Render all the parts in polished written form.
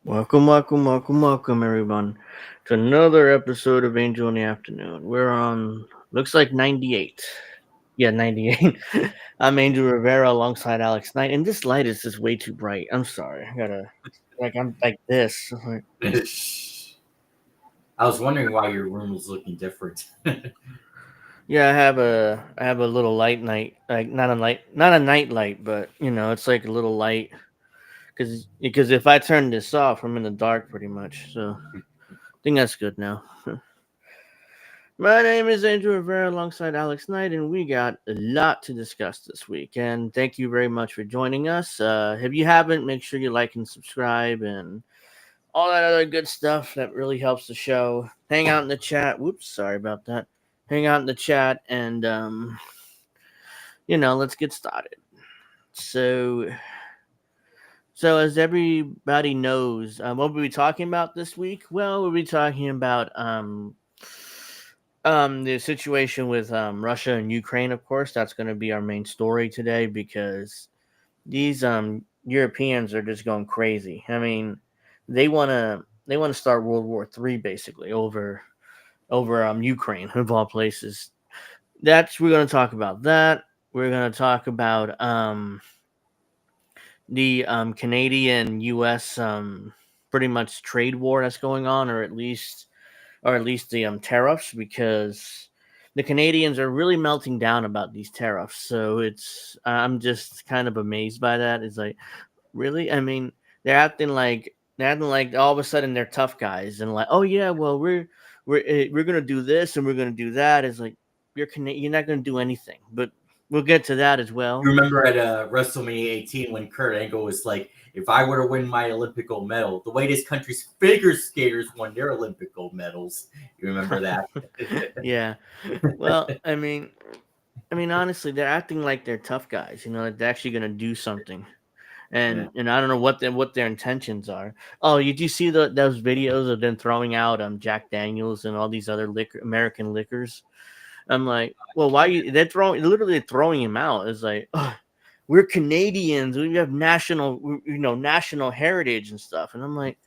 Welcome, everyone, to another episode of Angel in the Afternoon. We're on, looks like 98. Yeah, 98. I'm Angel Rivera alongside Alex Knight, and this light is just way too bright. I'm sorry. I'm like this. I was wondering why your room was looking different. Yeah, I have a little light night, like not a night light, but it's like a little light because if I turn this off, I'm in the dark pretty much. So I think that's good now. My name is Andrew Rivera alongside Alex Knight, and we got a lot to discuss this week. And thank you very much for joining us. If you haven't, make sure you like and subscribe and all that other good stuff that really helps the show. Hang out in the chat. Whoops, sorry about that. Hang out in the chat and, let's get started. So, so as everybody knows, what we'll be talking about this week? Well, we'll be talking about the situation with Russia and Ukraine, of course, that's going to be our main story today because these Europeans are just going crazy. I mean, they want to start World War III basically over Ukraine of all places. We're going to talk about that. We're going to talk about the Canadian U.S. Pretty much trade war that's going on, or at least the tariffs, because the Canadians are really melting down about these tariffs. So I'm just kind of amazed by that. It's like, really? I mean, they're acting like all of a sudden they're tough guys and like, oh yeah, well we're gonna do this and we're gonna do that. It's like you're not gonna do anything, but we'll get to that as You well. remember at WrestleMania 18 when Kurt Angle was like, "If I were to win my Olympic gold medal, the way this country's figure skaters won their Olympic gold medals." You remember that? Yeah. Well, I mean, honestly, they're acting like they're tough guys. Like they're actually gonna do something. Yeah. And I don't know what their intentions are. Oh, did you see those videos of them throwing out Jack Daniels and all these other American liquors? I'm like, well, why they're literally throwing him out. It's like, "Ugh, we're Canadians, we have national heritage and stuff," and I'm like,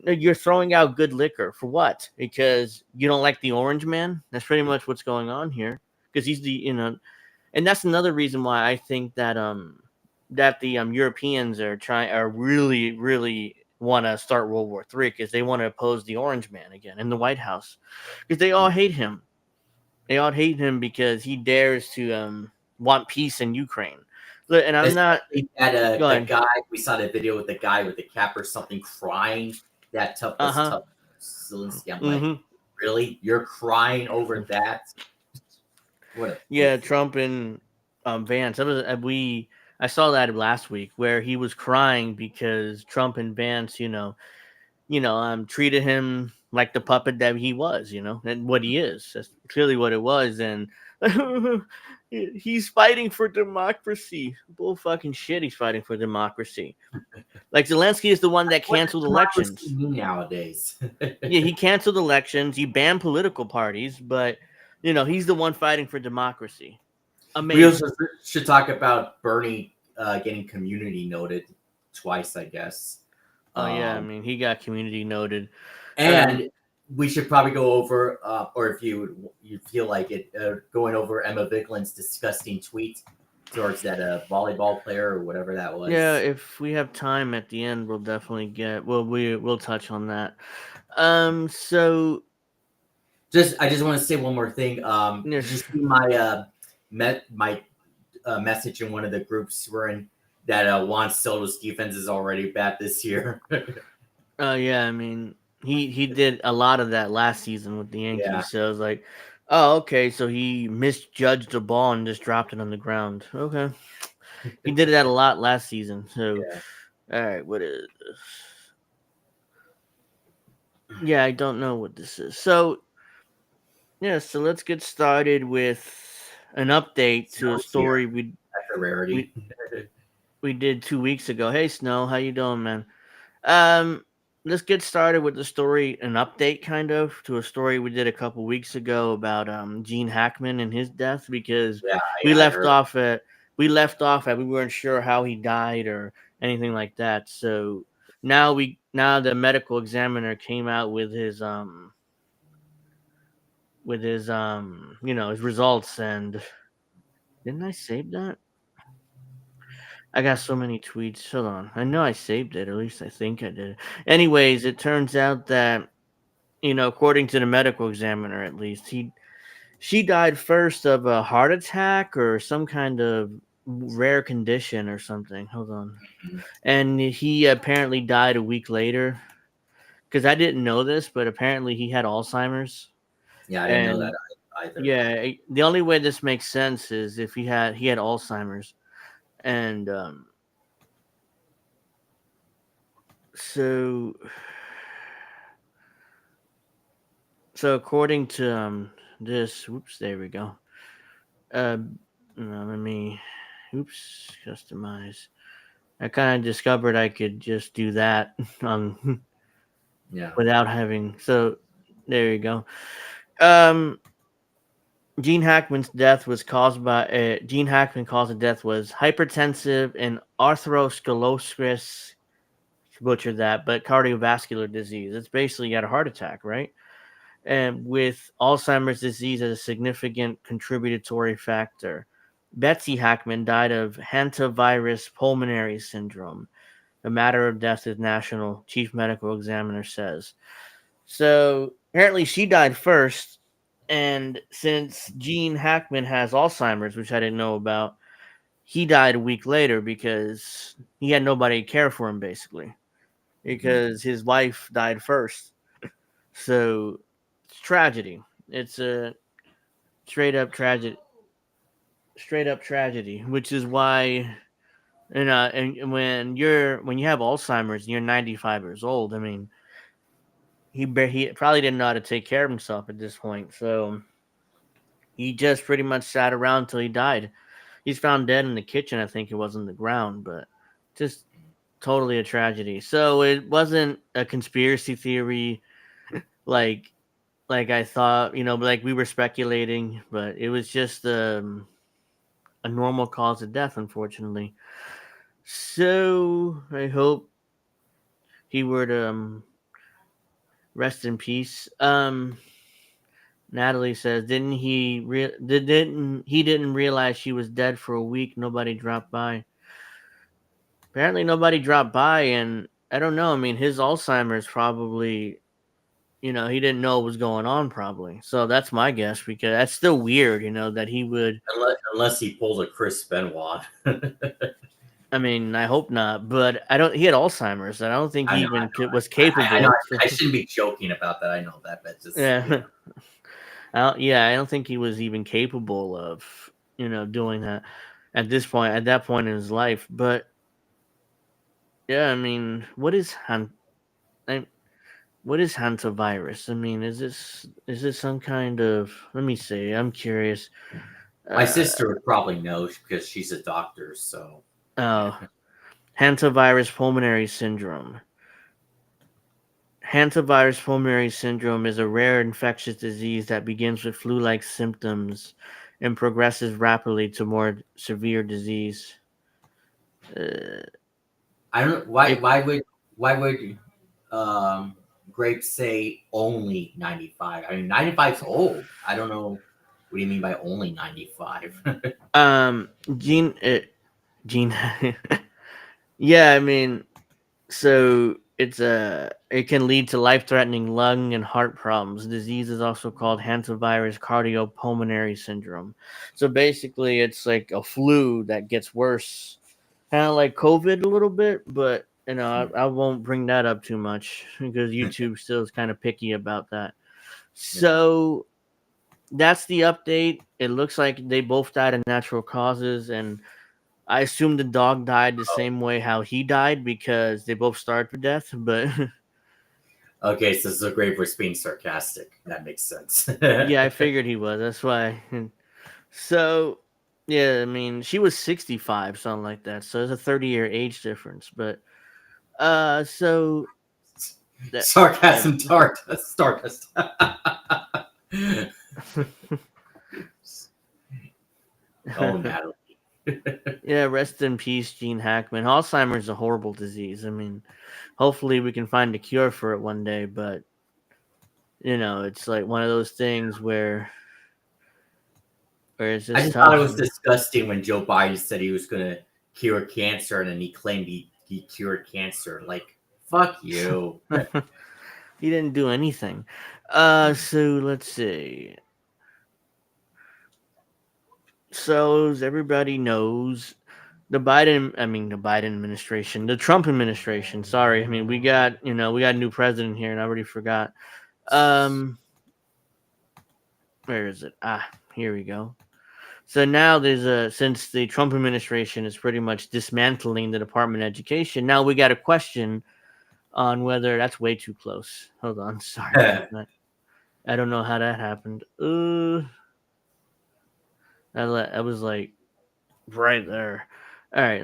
"No, you're throwing out good liquor for what? Because you don't like the Orange Man? That's pretty much what's going on here. Because he's and that's another reason why I think that the Europeans are really want to start World War III, because they want to oppose the Orange Man again in the White House, because they all hate him. They all hate him because he dares to want peace in Ukraine. Look, and I'm not. Especially that Go the ahead. guy we saw that video with the guy with the cap or something crying. That Uh toughness, huh. tough Zelensky. I'm like, Mm-hmm. really? You're crying over that? What a Yeah, pussy. Trump and Vance. I saw that last week where he was crying because Trump and Vance, treated him like the puppet that he was, and what he is. That's clearly what it was. And he's fighting for democracy. Bull fucking shit. He's fighting for democracy. Like Zelensky is the one that What does canceled democracy elections. mean nowadays? Yeah, he canceled elections. He banned political parties, but he's the one fighting for democracy. We also Amazing. should talk about Bernie getting community noted twice, I guess. Oh yeah, I Um, mean he got community noted. Um, and we should probably go over, or if you feel like it, going over Emma Vigeland's disgusting tweet towards that volleyball player or whatever that yeah, was. if we have time at the end, we'll definitely we'll touch on that. So I just want to say one more thing. Did you yes, see my my message in one of the groups we're in that Juan Soto's defense is already bad this year? yeah, I mean he did a lot of that last season with the Yeah. Yankees. So I was like, oh okay, so he misjudged the ball and just dropped it on the ground. Okay, he did that a lot last season. So Yeah. all right, what is this? Yeah, I don't know what this is. So yeah, so let's get started with an update to a Snow's here. story That's a rarity. we we did 2 weeks ago. Hey Snow, how you doing, man? Um, let's get started with the story, an update kind of to a story we did a couple weeks ago about Gene Hackman and his death, because Yeah, we I left heard. off at we left off at we weren't sure how he died or anything like that. So now the medical examiner came out with his his results. And didn't I save that? I got so many tweets. Hold on. I know I saved it. At least I think I did. Anyways, it turns out that, according to the medical examiner, at least she died first of a heart attack or some kind of rare condition or something. Hold on. Mhm. And he apparently died a week later, because I didn't know this, but apparently he had Alzheimer's. Yeah, I didn't know that And either. yeah, the only way this makes sense is if he had Alzheimer's. And so so according to this, whoops, there we go. Uh, let me, oops, customize. I kind of discovered I could just do that Yeah. without having. So there you go. Um, Gene Hackman's death was caused by Gene Hackman cause of death was hypertensive and atherosclerosis. Butchered that, but cardiovascular disease. It's basically you had a heart attack, right? And with Alzheimer's disease as a significant contributory factor. Betsy Hackman died of hantavirus pulmonary syndrome. The matter of death is national, chief medical examiner says. So apparently she died first, and since Gene Hackman has Alzheimer's, which I didn't know about, he died a week later because he had nobody to care for him, basically, Mhm. because his wife died first. So it's tragedy. It's a straight up tragedy, which is why, and when you have Alzheimer's and you're 95 years old, I mean, he probably didn't know how to take care of himself at this point. So he just pretty much sat around until he died. He's found dead in the kitchen, I think it was, in the ground, but just totally a tragedy. So it wasn't a conspiracy theory like I thought, like we were speculating, but it was just a normal cause of death, unfortunately. So I hope he would rest in peace. Natalie says, didn't realize she was dead for a week. Nobody dropped by. Apparently, nobody dropped by, and I don't know. I mean, his Alzheimer's probably, he didn't know what was going on, probably. So that's my guess, because that's still weird, that he would. Unless he pulls a Chris Benoit. I mean, I hope not, but I don't. He had Alzheimer's. I don't think he even was I know. capable. I shouldn't be joking about that. I know that, but just Yeah, I don't think he was even capable of, doing that at that point in his life. But yeah, I mean, I, what is hantavirus? I mean, is this some kind of? Let me see. I'm curious. my Uh, sister would probably know because she's a doctor. So oh, hantavirus pulmonary syndrome. Hantavirus pulmonary syndrome is a rare infectious disease that begins with flu-like symptoms and progresses rapidly to more severe disease. Uh, I don't why it, why would um Grape say only 95? I mean 95's old. I don't know what do you mean by only 95. um, Gene, yeah, I mean, so it can lead to life-threatening lung and heart problems. The disease is also called hantavirus cardiopulmonary syndrome. So basically, it's like a flu that gets worse, kind of like COVID a little bit. But I won't bring that up too much because YouTube still is kind of picky about that. Yeah. So that's the update. It looks like they both died of natural causes, and I assume the dog died the Oh, same way how he died because they both starved to death. But okay, so Grape was being sarcastic. That makes sense. yeah, I figured he was. That's why. So yeah, I mean, she was 65, something like that. So there's a 30-year age difference. But so that yeah. Sarcasm tart Starcast. Oh, Natalie. Yeah, rest in peace, Gene Hackman. Alzheimer's is a horrible disease. I mean, hopefully we can find a cure for it one day, but it's like one of those things where it's I just just thought it tough. was disgusting when Joe Biden said he was going to cure cancer, and then he claimed he cured cancer. Like, fuck you. He didn't do anything. So let's see. So as everybody knows, the Biden administration, the Trump administration. Sorry, I mean we got a new president here, and I already forgot. Um, where is it? Here we go. So now since the Trump administration is pretty much dismantling the Department of Education, now we got a question on whether that's way too close. Hold on, sorry about that. I don't know how that happened. I was like right there. All right,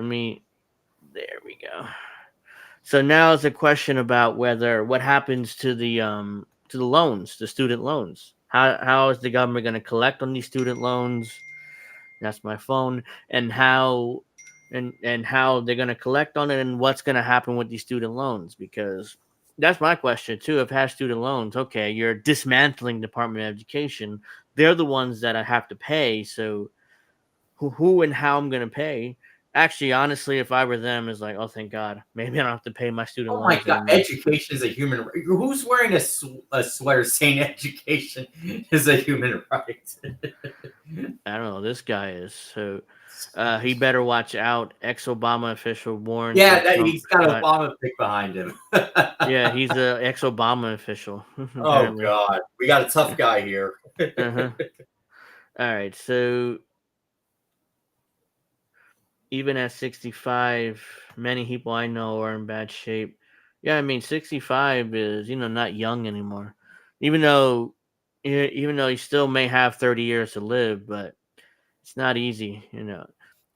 there we go. So now it's a question about whether what happens to the loans, the student loans. How is the government going to collect on these student loans? That's my phone. And how they're going to collect on it, and what's going to happen with these student loans, because that's my question too. If I have student loans, okay, you're dismantling Department of Education. They're the ones that I have to pay. So who and how I'm going to pay? Actually, honestly, if I were them, is like, oh, thank God, maybe I don't have to pay my student Oh my loans god, anymore. education is a human right. Who's wearing a sweater saying education is a human right? I don't know. This guy is so. He better watch out. Ex-Obama official warns Yeah, that that Trump he's got shot. Obama pick behind him. Yeah, he's a ex-Obama official Oh apparently. god, we got a tough guy here. Uh huh. All right. So even at 65, many people I know are in bad shape. Yeah, I mean 65 is not young anymore. Even though you still may have 30 years to live, but it's not easy.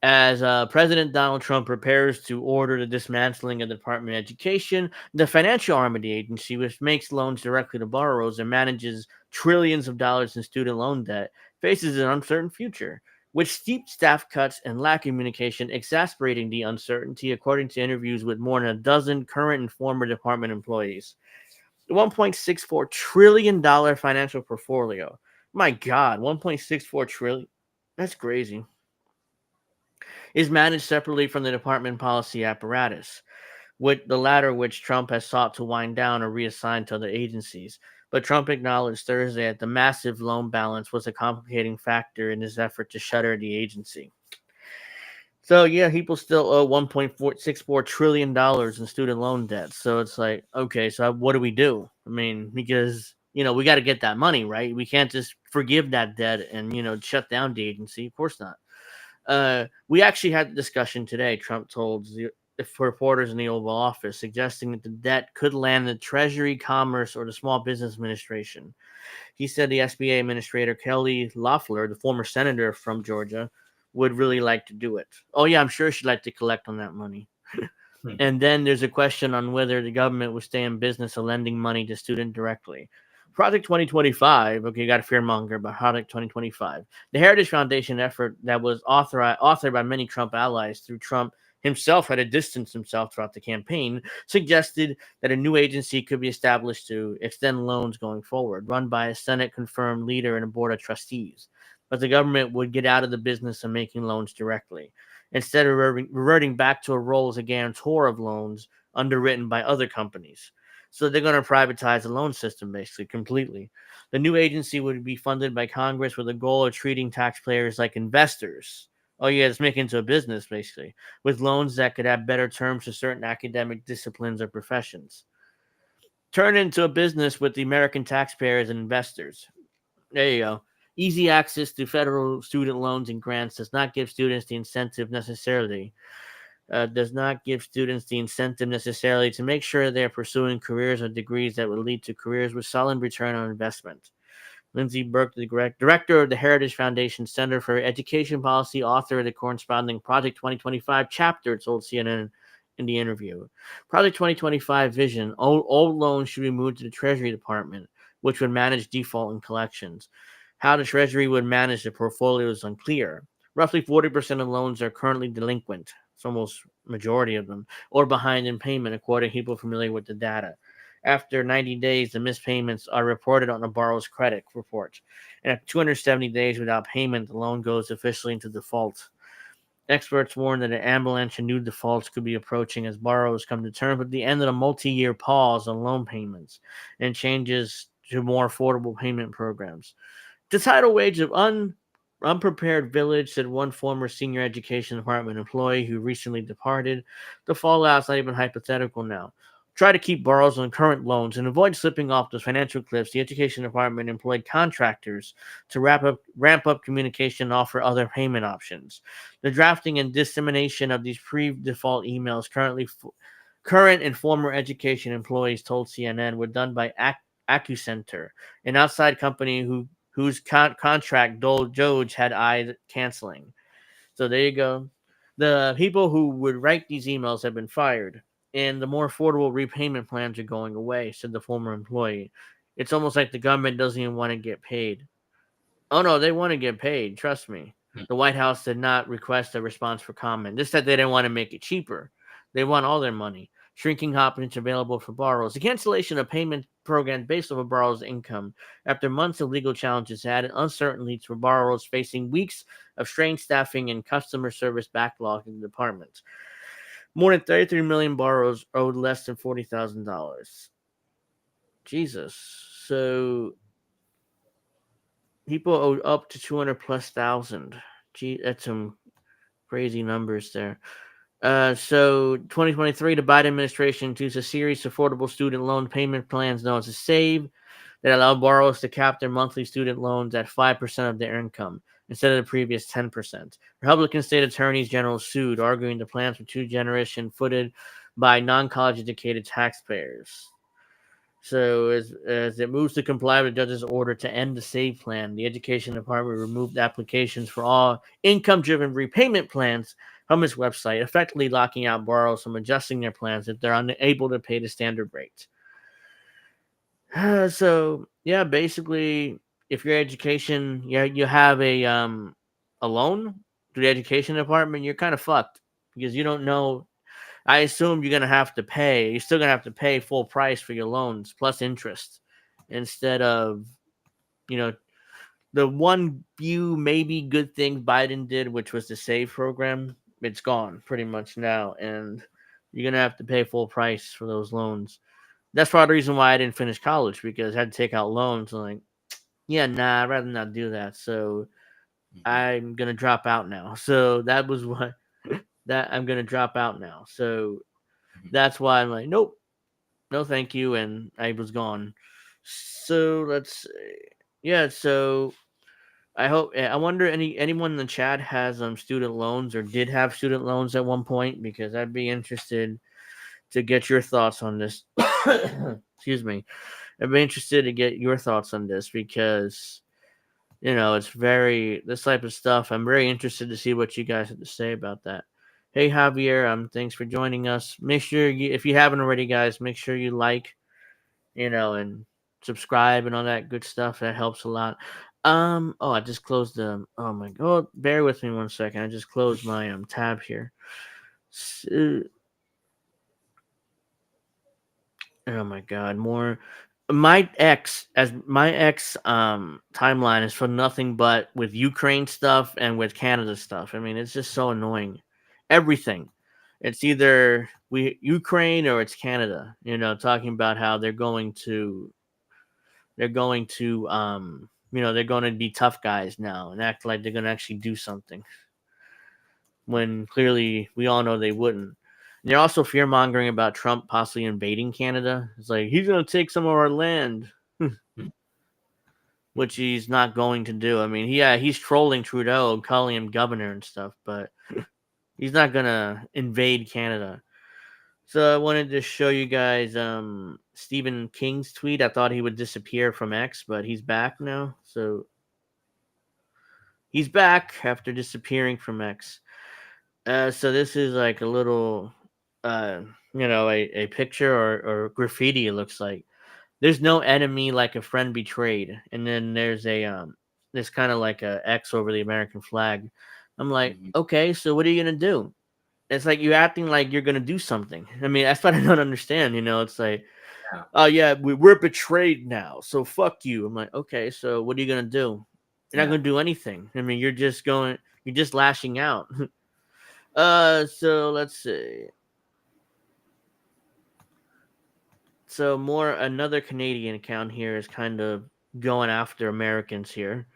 As President Donald Trump prepares to order the dismantling of the Department of Education, the financial arm of the agency, which makes loans directly to borrowers and manages trillions of dollars in student loan debt, faces an uncertain future, with steep staff cuts and lack of communication exasperating the uncertainty, according to interviews with more than a dozen current and former department employees. The $1.64 trillion financial portfolio. My God, 1.64 trillion. That's crazy, is managed separately from the department policy apparatus, with the latter which Trump has sought to wind down or reassign to other agencies. But Trump acknowledged Thursday that the massive loan balance was a complicating factor in his effort to shutter the agency. So yeah, people still owe $1.64 trillion in student loan debt. So it's like, okay, so what do we do? I mean, because we got to get that money, right? We can't just forgive that debt and shut down the agency. Of course not. We actually had the discussion today. Trump told the reporters in the Oval Office, suggesting that the debt could land the Treasury, Commerce, or the Small Business Administration. He said the SBA Administrator Kelly Loeffler, the former senator from Georgia, would really like to do it. Oh yeah, I'm sure she'd like to collect on that money. And then there's a question on whether the government would stay in business of lending money to students directly. Project 2025, okay, you got a fearmonger about Project 2025. The Heritage Foundation effort that was authored by many Trump allies through Trump himself had to distance himself throughout the campaign, suggested that a new agency could be established to extend loans going forward, run by a Senate-confirmed leader and a board of trustees. But the government would get out of the business of making loans directly, instead of reverting back to a role as a guarantor of loans underwritten by other companies. So they're going to privatize the loan system basically completely. The new agency would be funded by Congress with a goal of treating taxpayers like investors. Oh yeah, it's making into a business basically, with loans that could have better terms for certain academic disciplines or professions. Turn into a business with the American taxpayers and investors. There you go. Easy access to federal student loans and grants does not give students the incentive necessarily to make sure they're pursuing careers or degrees that would lead to careers with solid return on investment. Lindsay Burke, the director of the Heritage Foundation Center for Education Policy, author of the corresponding Project 2025 chapter, told CNN in the interview. Project 2025 vision: all loans should be moved to the Treasury Department, which would manage default and collections. How the Treasury would manage the portfolio is unclear. Roughly 40% of loans are currently delinquent. It's almost majority of them, or behind in payment, according to people familiar with the data. After 90 days, the missed payments are reported on the borrower's credit report. And after 270 days without payment, the loan goes officially into default. Experts warn that an avalanche of new defaults could be approaching as borrowers come to terms with the end of the multi-year pause on loan payments and changes to more affordable payment programs. The tidal wave of unprepared village, said one former senior education department employee who recently departed. The fallout's not even hypothetical now. Try to keep borrowers on current loans and avoid slipping off those financial cliffs. The education department employed contractors to ramp up communication and offer other payment options. The drafting and dissemination of these pre-default emails current and former education employees told CNN were done by AccuCenter, an outside company whose contract Doge had eyed canceling. So there you go. The people who would write these emails have been fired, and the more affordable repayment plans are going away, said the former employee. It's almost like the government doesn't even want to get paid. Oh no, they want to get paid. Trust me. The White House did not request a response for comment. Just that they didn't want to make it cheaper. They want all their money. Shrinking options available for borrowers. The cancellation of payment programs based off a borrower's income after months of legal challenges added uncertainty for borrowers facing weeks of strained staffing and customer service backlog in the departments. More than 33 million borrowers owed less than $40,000. Jesus. So people owed up to 200 plus thousand. Gee, that's some crazy numbers there. So 2023, the Biden administration introduced a series of affordable student loan payment plans known as SAVE that allow borrowers to cap their monthly student loans at 5% of their income instead of the previous 10%. Republican state attorneys general sued, arguing the plans were too generous and footed by non-college educated taxpayers. So as it moves to comply with the judge's order to end the SAVE plan, the Education Department removed applications for all income-driven repayment plans from its website, effectively locking out borrowers from adjusting their plans if they're unable to pay the standard rate. So yeah, basically, if your education, you have a loan through the education department, you're kind of fucked because you don't know. I assume you're gonna have to pay. You're still gonna have to pay full price for your loans plus interest, instead of you know the one few maybe good thing Biden did, which was the SAVE program. It's gone pretty much now, and you're gonna have to pay full price for those loans. That's part of the reason why I didn't finish college, because I had to take out loans. And like, yeah, nah, I'd rather not do that. So I'm gonna drop out now. So that was what that I'm gonna drop out now. So that's why I'm like, nope, no, thank you, and I was gone. So let's, yeah. So I wonder anyone in the chat has student loans or did have student loans at one point, because I'd be interested to get your thoughts on this. Excuse me. I'd be interested to get your thoughts on this because it's very this type of stuff. I'm very interested to see what you guys have to say about that. Hey Javier, thanks for joining us. Make sure if you haven't already, guys, make sure you like, and subscribe and all that good stuff. That helps a lot. Oh, I just closed the. Oh my God, bear with me 1 second. I just closed my tab here. So, oh my God, more. My ex timeline is for nothing but with Ukraine stuff and with Canada stuff. I mean, it's just so annoying. Everything. It's either we Ukraine or it's Canada. Talking about how they're going to be tough guys now and act like they're going to actually do something when clearly we all know they wouldn't. And they're also fear mongering about Trump possibly invading Canada. It's like he's going to take some of our land, which he's not going to do. I mean, he's trolling Trudeau, calling him governor and stuff, but he's not going to invade Canada. So I wanted to show you guys Stephen King's tweet. I thought he would disappear from X, but he's back now. So he's back after disappearing from X. So this is like a little, uh, a picture or graffiti. It looks like there's no enemy like a friend betrayed, and then there's kind of like a X over the American flag. I'm like, Mhm. okay, so what are you gonna do? It's like you're acting like you're gonna do something. I mean, that's what I don't understand. It's like, Yeah. oh yeah, we're betrayed now, so fuck you. I'm like, okay, so what are you gonna do? You're not Yeah. gonna do anything. I mean, you're just lashing out. So let's see. So more another Canadian account here is kind of going after Americans here.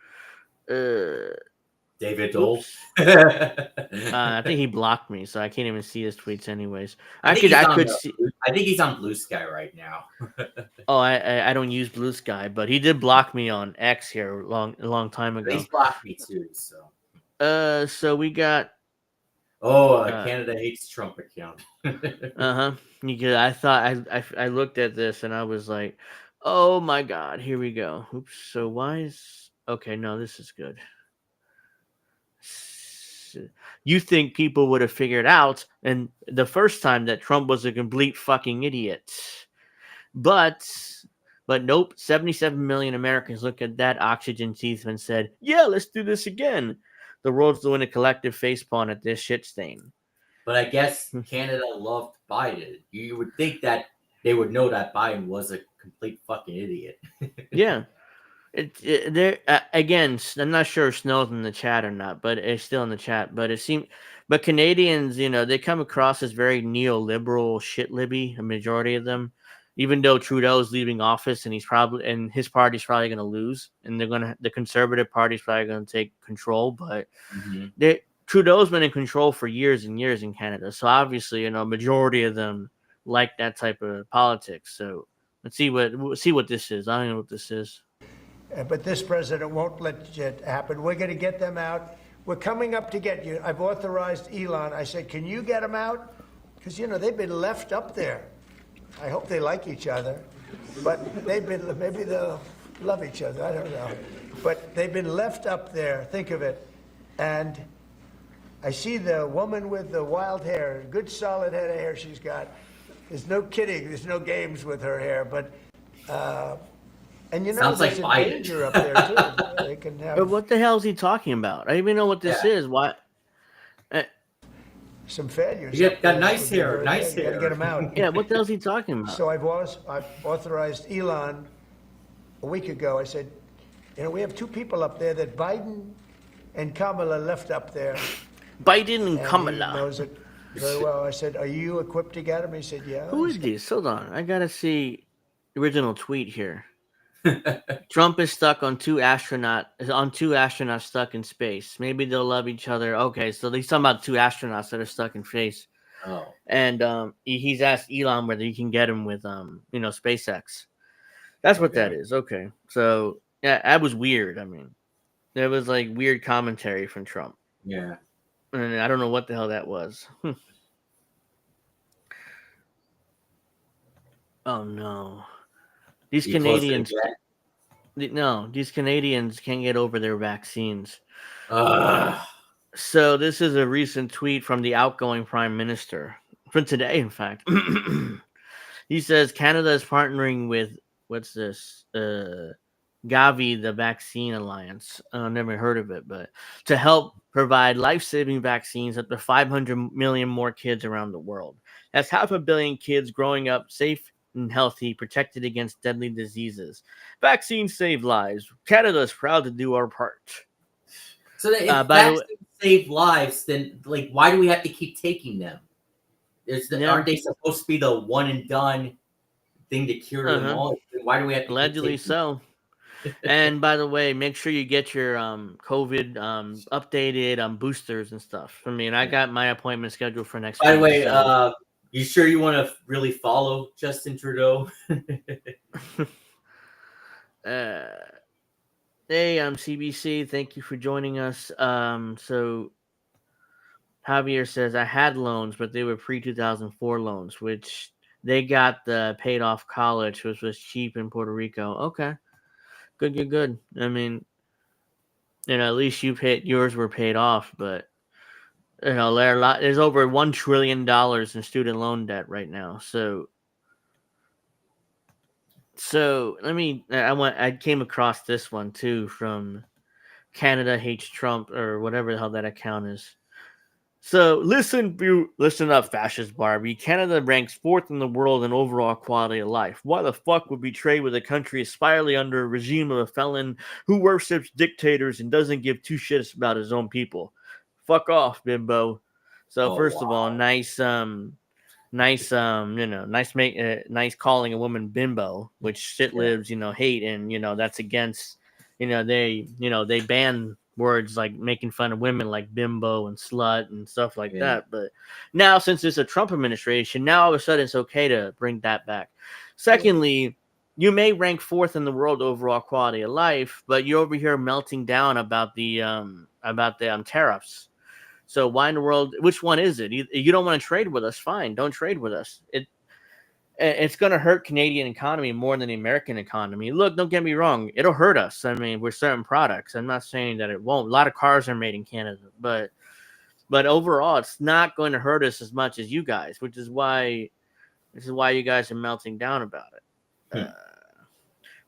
Uh, David Dole. oops. I I think he blocked me, so I can't even see his tweets. Anyways, think he's I on could the. see. I think he's on Blue Sky right now. Oh, I don't use Blue Sky, but he did block me on X here a long time He's ago. blocked me too. So. So we got Oh, uh Canada hates Trump account. huh. Because I thought I looked at this and I was like, oh my god, here we go. Oops. So why is okay? No, this is good. You think people would have figured out and the first time that Trump was a complete fucking idiot. But nope, 77 million Americans look at that oxygen teeth and said, "Yeah, let's do this again." The world's doing a collective facepalm at this shit stain. But I guess Canada loved Biden. You would think that they would know that Biden was a complete fucking idiot. Yeah, there again. I'm not sure if Snow's in the chat or not, but it's still in the chat. But it seemed, but Canadians, they come across as very neoliberal shit libby. A majority of them, even though Trudeau's leaving office and his party's probably going to lose, and the Conservative Party's probably going to take control. But Mhm. Trudeau's been in control for years and years in Canada, so obviously, majority of them like that type of politics. So let's see what this is. I don't know what this is. But this president won't let it happen. We're going to get them out. We're coming up to get you. I've authorized Elon. I said, can you get them out? Because, they've been left up there. I hope they like each other. But maybe they'll love each other. I don't know. But they've been left up there. Think of it. And I see the woman with the wild hair, good solid head of hair she's got. There's no kidding. There's no games with her hair. But, and Sounds like there's a Biden. danger up there too. They can But have what the hell is he talking about? I don't even know what this Yeah. is. Why? Uh, some failures. You Up got there. nice hair. Nice You got to hair. get them out. yeah, what the hell is he talking about? So I've authorized Elon a week ago. I said, we have two people up there that Biden and Kamala left up there. Biden and And he Kamala. knows it very well. I said, are you equipped to get him? He said, yeah. Who is this? Hold on. I gotta see the original tweet here. Trump is stuck on two astronauts stuck in space. Maybe they'll love each other. Okay, so he's talking about two astronauts that are stuck in space. Oh. And he's asked Elon whether he can get him with SpaceX. That's what that Okay. is. Okay. So yeah, that was weird. I mean, there was like weird commentary from Trump. Yeah. And I don't know what the hell that was. Oh no. These You close it Canadians again. no, these Canadians can't get over their vaccines. Ugh. So this is a recent tweet from the outgoing prime minister from today, in fact. He says Canada is partnering with what's this? Gavi, the Vaccine Alliance. Never heard of it, but to help provide life-saving vaccines up to 500 million more kids around the world. That's 500 million kids growing up safe and healthy, protected against deadly diseases. Vaccines save lives. Canada is proud to do our part. So that if By the way, vaccines save lives, then why do we have to keep taking them? yeah, Aren't they supposed to be the one and done thing to cure them uh-huh. all? Then why do we have to keep Allegedly taking so. And by the way, make sure you get your COVID updated boosters and stuff. I mean, I them? got my appointment scheduled for next By the week. way, So you sure you want to really follow Justin Trudeau? uh, hey, I'm CBC. Thank you for joining us. So Javier says I had loans, but they were pre 2004 loans, which they got the paid off college, which was cheap in Puerto Rico. Okay, good, good, good. I mean, at least yours were paid off, but there's over $1 trillion in student loan debt right now. So let me. I came across this one too from Canada hates Trump or whatever the hell that account is. So listen up, fascist Barbie. Canada ranks fourth in the world in overall quality of life. Why the fuck would we trade with a country aspirely under a regime of a felon who worships dictators and doesn't give two shits about his own people? Fuck off, bimbo. So Oh, first of all, wow. nice calling a woman bimbo, which shit lives, hate, and that's against, they ban words like making fun of women like bimbo and slut and stuff like Yeah. that. But now, since it's a Trump administration, now all of a sudden it's okay to bring that back. Secondly, you may rank fourth in the world overall quality of life, but you're over here melting down about the tariffs. So why in the world? Which one is it? You don't want to trade with us? Fine, don't trade with us. It's going to hurt Canadian economy more than the American economy. Look, don't get me wrong, it'll hurt us. I mean, we're certain products. I'm not saying that it won't. A lot of cars are made in Canada, but overall, it's not going to hurt us as much as you guys, which is why you guys are melting down about it.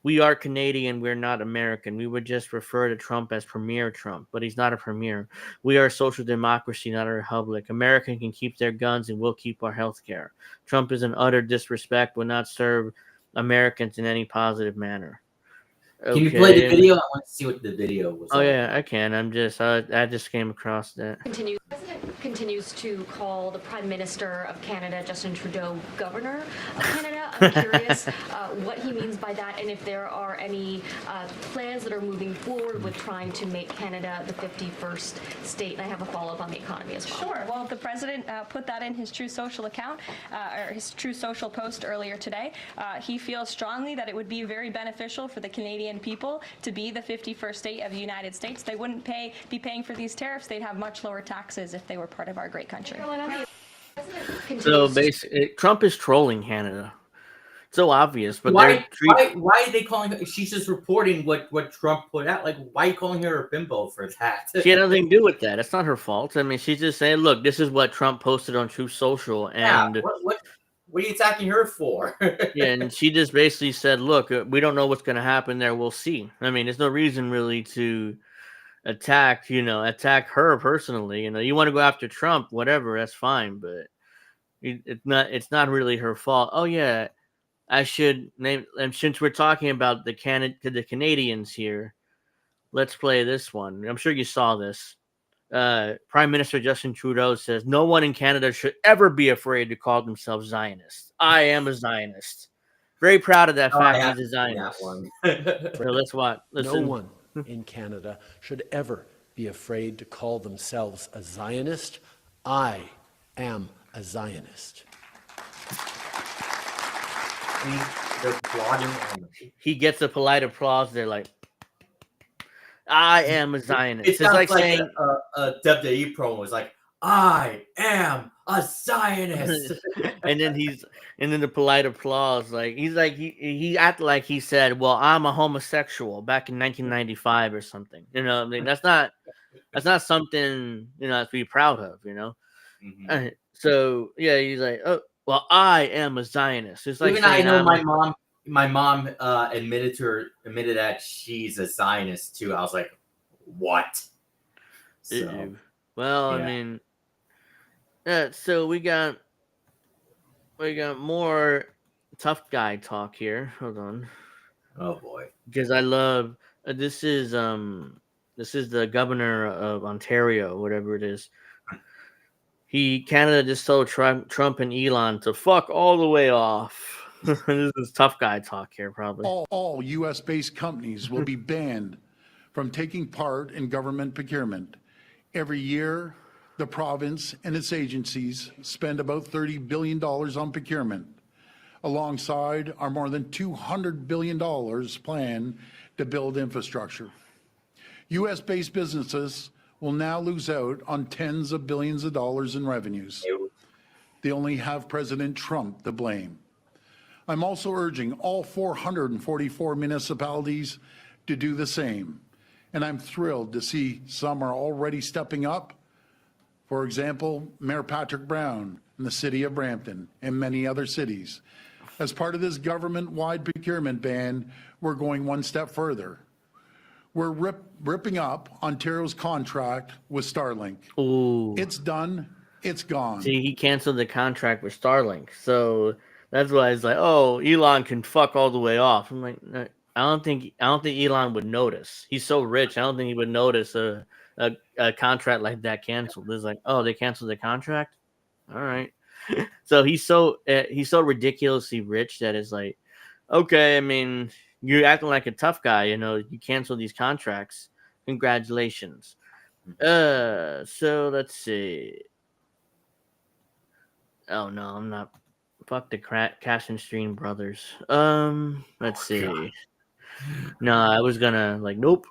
We are Canadian. We're not American. We would just refer to Trump as Premier Trump, but he's not a premier. We are a social democracy, not a republic. American can keep their guns and we'll keep our health care. Trump is an utter disrespect, will not serve Americans in any positive manner. Okay. Can you play the video? I want to see what the video was. Oh, yeah, I can. I just came across that. Continues to call the Prime Minister of Canada, Justin Trudeau, Governor of Canada. I'm curious what he means by that, and if there are any plans that are moving forward with trying to make Canada the 51st state. And I have a follow-up on the economy as well. Sure. Well, the president put that in his True Social account, or his True Social post earlier today. He feels strongly that it would be very beneficial for the Canadian people to be the 51st state of the United States. They wouldn't be paying for these tariffs. They'd have much lower taxes if they were part of our great country. So basically, Trump is trolling Canada. So obvious, but why are they calling her? She's just reporting what Trump put out. Like, why are you calling her a bimbo for that? She had nothing to do with that. It's not her fault. I mean, she's just saying, look, this is what Trump posted on True Social, and what are you attacking her for? Yeah, and she just basically said, look, we don't know what's going to happen there. We'll see. I mean, there's no reason really to attack her personally. You want to go after Trump, whatever, that's fine, but it's not really her fault. Oh yeah, I should name, and since we're talking about the Canadians here, let's play this one. I'm sure you saw this. Prime Minister Justin Trudeau says no one in Canada should ever be afraid to call themselves Zionists. I am a Zionist. Very proud of that fact. He's a Zionist. So let's watch. Listen. No one in Canada should ever be afraid to call themselves a Zionist. I am a Zionist. He gets a polite applause. They're like, I am a Zionist. It's like saying a WWE promo was like, I am a Zionist. and then the polite applause, like he acted like he said, well, I'm a homosexual back in 1995 or something. I mean, that's not something to be proud of. Mm-hmm. So yeah, he's like, oh, well, I am a Zionist. It's like, even I know my mom admitted that she's a Zionist too. I was like, what? So, well, yeah. I mean, so we got more tough guy talk here. Hold on. Oh boy. Because I love this is the governor of Ontario, whatever it is. Canada just told Trump and Elon to fuck all the way off. This is tough guy talk here, probably. All U.S.-based companies will be banned from taking part in government procurement. Every year, the province and its agencies spend about $30 billion on procurement, alongside our more than $200 billion plan to build infrastructure. U.S.-based businesses will now lose out on tens of billions of dollars in revenues. They only have President Trump to blame. I'm also urging all 444 municipalities to do the same, and I'm thrilled to see some are already stepping up. For example, Mayor Patrick Brown in the city of Brampton and many other cities. As part of this government-wide procurement ban, we're going one step further. We're ripping up Ontario's contract with Starlink. Ooh. It's done. It's gone. See, he canceled the contract with Starlink, so that's why it's like, oh, Elon can fuck all the way off. I'm like, "No, I don't think Elon would notice. He's so rich. I don't think he would notice a contract like that canceled. It's like, oh, they canceled the contract. All right. So he's so ridiculously rich that it's like, okay, I mean, you're acting like a tough guy. You cancel these contracts. Congratulations. So let's see. Oh no, I'm not. Fuck the Cash and Stream brothers. Let's see. No, I was gonna like, nope.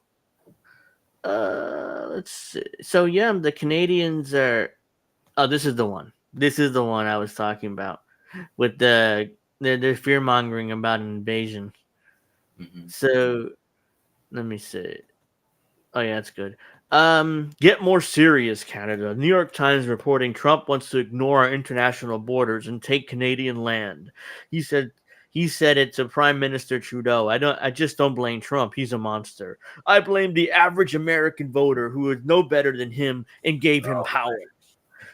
Let's see. So yeah, the Canadians are. Oh, this is the one. This is the one I was talking about with the fear mongering about an invasion. So let me see. Oh yeah, that's good. Get more serious, Canada. New York Times reporting Trump wants to ignore our international borders and take Canadian land. He said it to Prime Minister Trudeau. I just don't blame Trump. He's a monster. I blame the average American voter who is no better than him and gave him power.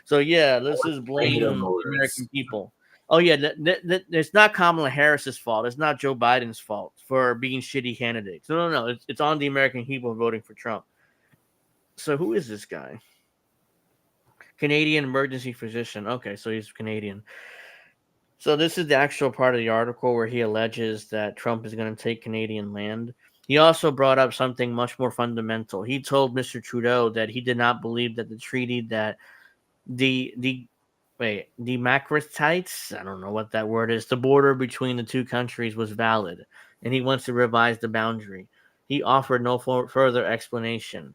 So yeah, let's just blame the American people. Oh yeah, it's not Kamala Harris's fault. It's not Joe Biden's fault for being shitty candidates. No. It's on the American people voting for Trump. So who is this guy? Canadian emergency physician. Okay, so he's Canadian. So this is the actual part of the article where he alleges that Trump is going to take Canadian land. He also brought up something much more fundamental. He told Mr. Trudeau that he did not believe that the treaty that the Macritites, I don't know what that word is, the border between the two countries was valid, and he wants to revise the boundary. He offered no further explanation.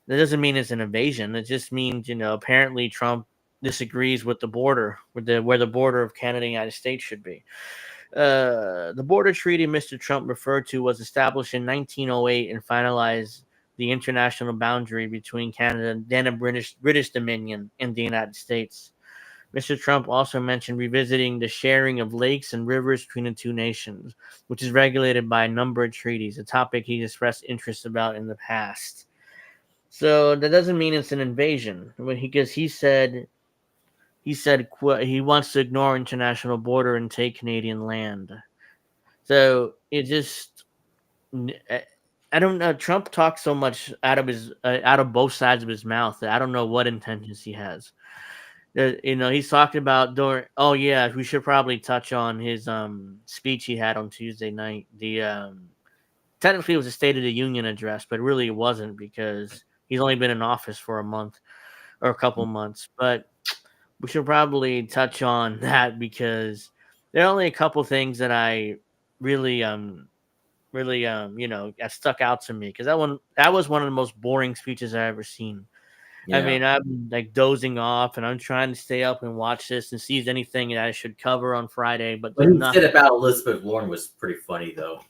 That doesn't mean it's an invasion. It just means, apparently Trump disagrees with the border, where the border of Canada and the United States should be. The border treaty Mr. Trump referred to was established in 1908 and finalized the international boundary between Canada, then a British Dominion, and the United States. Mr. Trump also mentioned revisiting the sharing of lakes and rivers between the two nations, which is regulated by a number of treaties, a topic he expressed interest about in the past. So that doesn't mean it's an invasion, because he said he wants to ignore international border and take Canadian land. So it just, I don't know. Trump talks so much out of both sides of his mouth that I don't know what intentions he has. He's talking about during. Oh yeah, we should probably touch on his speech he had on Tuesday night. Technically it was a State of the Union address, but really it wasn't because he's only been in office for a month or a couple months. But we should probably touch on that because there are only a couple things that I really that stuck out to me, because that was one of the most boring speeches I ever seen. Yeah. I mean, I'm like dozing off, and I'm trying to stay up and watch this and see if there's anything that I should cover on Friday. But What there's he nothing. said about Elizabeth Warren was pretty funny, though.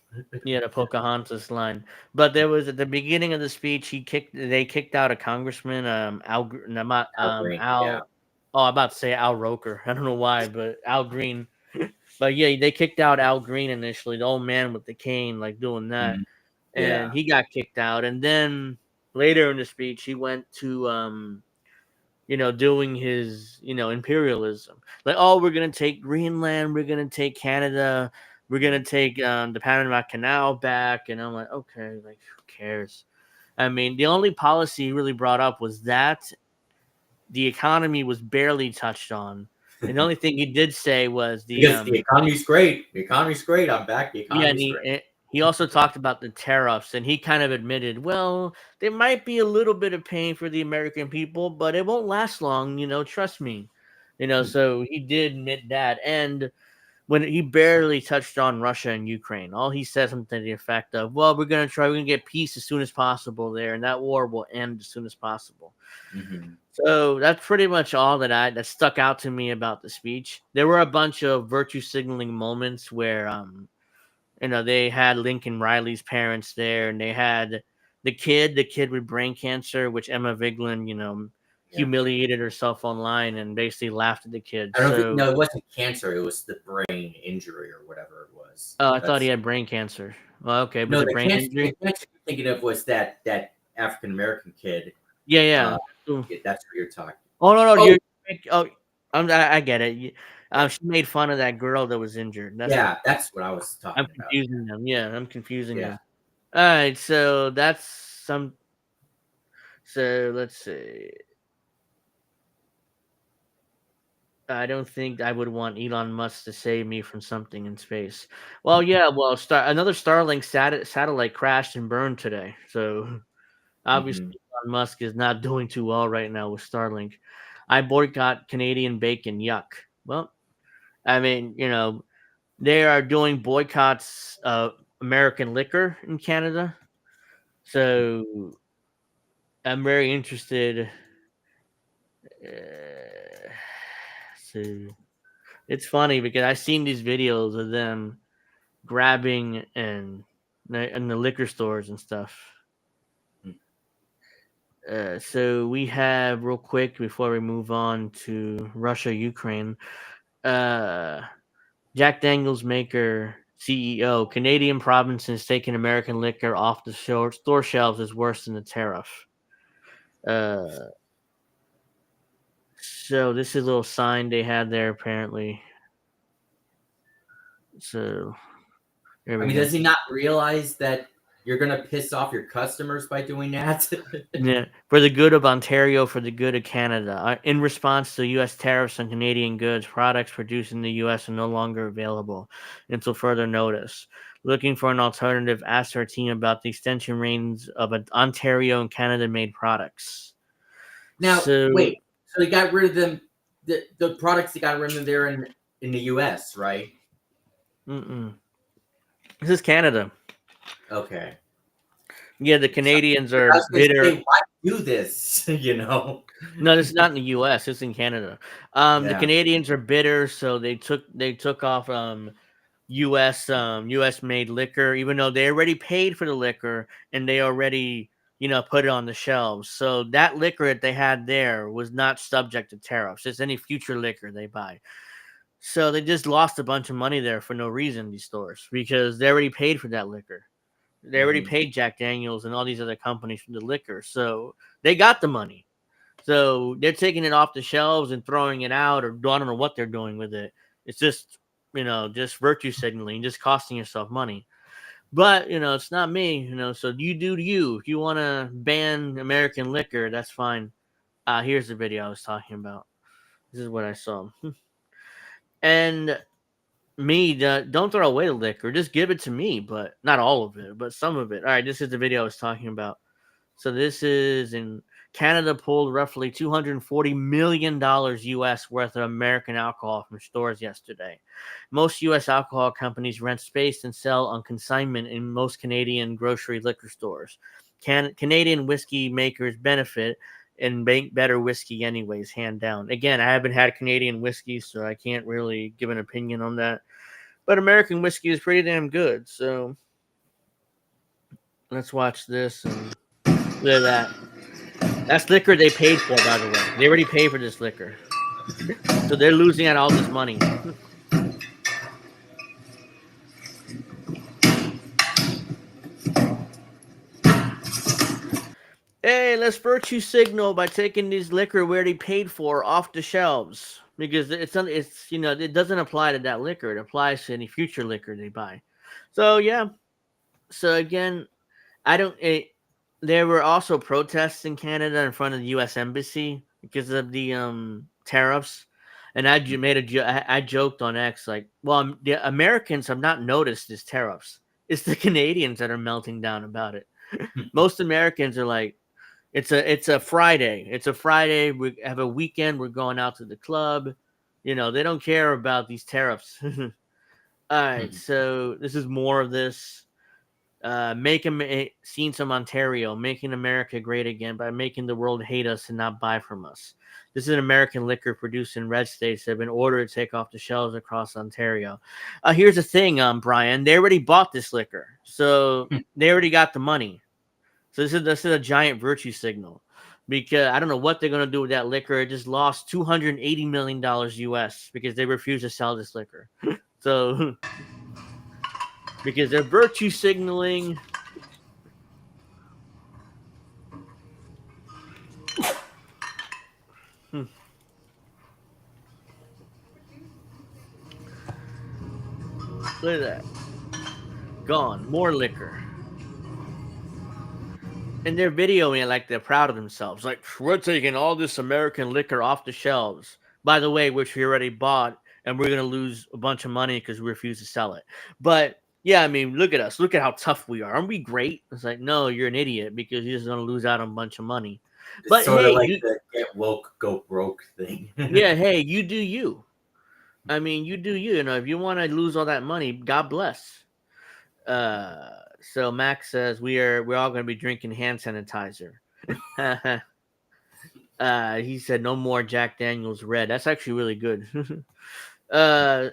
Yeah, the Pocahontas line. But there was at the beginning of the speech, they kicked out a congressman, Al, Al Green, Al. yeah. Oh, I'm about to say Al Roker. I don't know why, but Al Green. But yeah, they kicked out Al Green initially, the old man with the cane, like doing that, Yeah. and he got kicked out. And then later in the speech, he went to doing his, imperialism. Like, oh, we're gonna take Greenland, we're gonna take Canada, we're gonna take the Panama Canal back, and I'm like, okay, like who cares? I mean, the only policy he really brought up was that the economy was barely touched on. And the only thing he did say was Because the economy's great. The economy's great. I'm back. The yeah, and economy's great. he also talked about the tariffs, and he kind of admitted, well, there might be a little bit of pain for the American people, but it won't last long, trust me. So he did admit that. And when he barely touched on Russia and Ukraine, all he said something to the effect of, well, we're going to get peace as soon as possible there, and that war will end as soon as possible. So that's pretty much all that stuck out to me about the speech. There were a bunch of virtue signaling moments where they had Lincoln Riley's parents there, and they had the kid with brain cancer, which Emma Vigeland, humiliated herself online and basically laughed at the kids. I don't think, So, no, it wasn't cancer. It was the brain injury or whatever it was. oh, I thought he had brain cancer. Well, okay, No, was it brain injury? the cancer you're thinking of was that African American kid. Yeah, yeah. That's what you're talking. Oh no, Oh, I get it. She made fun of that girl that was injured. that's what I was talking I'm about. confusing them. Yeah, I'm confusing Yeah. them. All right, so that's some. So let's see. I don't think I would want Elon Musk to save me from something in space. Well, yeah, well, another Starlink satellite crashed and burned today. So obviously, Elon Musk is not doing too well right now with Starlink. I boycott Canadian bacon. Yuck. Well, I mean, they are doing boycotts of American liquor in Canada. So I'm very interested. So it's funny because I've seen these videos of them grabbing and in the liquor stores and stuff. So we have real quick before we move on to Russia, Ukraine. Jack Daniels maker CEO, Canadian provinces taking American liquor off the store shelves is worse than the tariff. So this is a little sign they had there apparently. So there we go. Does he not realize that you're gonna piss off your customers by doing that? Yeah, for the good of Ontario, for the good of Canada. In response to U.S. tariffs on Canadian goods, products produced in the U.S. are no longer available until further notice. Looking for an alternative, asked our team about the extension range of Ontario and Canada-made products. Now, wait. So they got rid of them. The products they got rid of them there in the U.S., right? This is Canada. Okay. Yeah, the Canadians are bitter. Say, why do this? No, this is not in the U.S. It's in Canada. The Canadians are bitter, so they took off U.S. made liquor, even though they already paid for the liquor and they already put it on the shelves. So that liquor that they had there was not subject to tariffs. It's any future liquor they buy. So they just lost a bunch of money there for no reason, these stores, because they already paid for that liquor. They already paid Jack Daniels and all these other companies for the liquor. So they got the money. So they're taking it off the shelves and throwing it out, or I don't know what they're doing with it. It's just, just virtue signaling, just costing yourself money. But, it's not me, so you do you. If you want to ban American liquor, that's fine. Here's the video I was talking about. This is what I saw. And don't throw away the liquor. Just give it to me, but not all of it, but some of it. All right, this is the video I was talking about. So this is in Canada pulled roughly $240 million U.S. worth of American alcohol from stores yesterday. Most U.S. alcohol companies rent space and sell on consignment in most Canadian grocery liquor stores. Canadian whiskey makers benefit and make better whiskey anyways, hand down. Again, I haven't had Canadian whiskey, so I can't really give an opinion on that. But American whiskey is pretty damn good, so let's watch this. And look at that. That's liquor they paid for, by the way. They already paid for this liquor. So they're losing out all this money. Hey, let's virtue signal by taking these liquor we already paid for off the shelves. Because it doesn't apply to that liquor. It applies to any future liquor they buy. So, yeah. So, again, there were also protests in Canada in front of the U.S. Embassy because of the tariffs. And I joked on X, like, well, the Americans have not noticed these tariffs. It's the Canadians that are melting down about it. Most Americans are like, it's a Friday. It's a Friday. We have a weekend. We're going out to the club. They don't care about these tariffs. All right. So this is more of this. Scenes from Ontario, making America great again by making the world hate us and not buy from us. This is an American liquor produced in red states that have been ordered to take off the shelves across Ontario. Here's the thing, Brian. They already bought this liquor, so they already got the money. So this is a giant virtue signal. because I don't know what they're going to do with that liquor. It just lost $280 million US because they refuse to sell this liquor. So, because they're virtue signaling. Look at that. Gone. More liquor. And they're videoing it like they're proud of themselves. Like, we're taking all this American liquor off the shelves. By the way, which we already bought, and we're going to lose a bunch of money because we refuse to sell it. But, yeah, I mean, look at us. Look at how tough we are. Aren't we great? It's like, no, you're an idiot because you're just going to lose out on a bunch of money. It's But, sort hey, of like the get woke, go broke thing. yeah, hey, you do you. I mean, you do you. You know, if you want to lose all that money, God bless. So Max says we're all going to be drinking hand sanitizer. He said no more Jack Daniels Red. That's actually really good. Are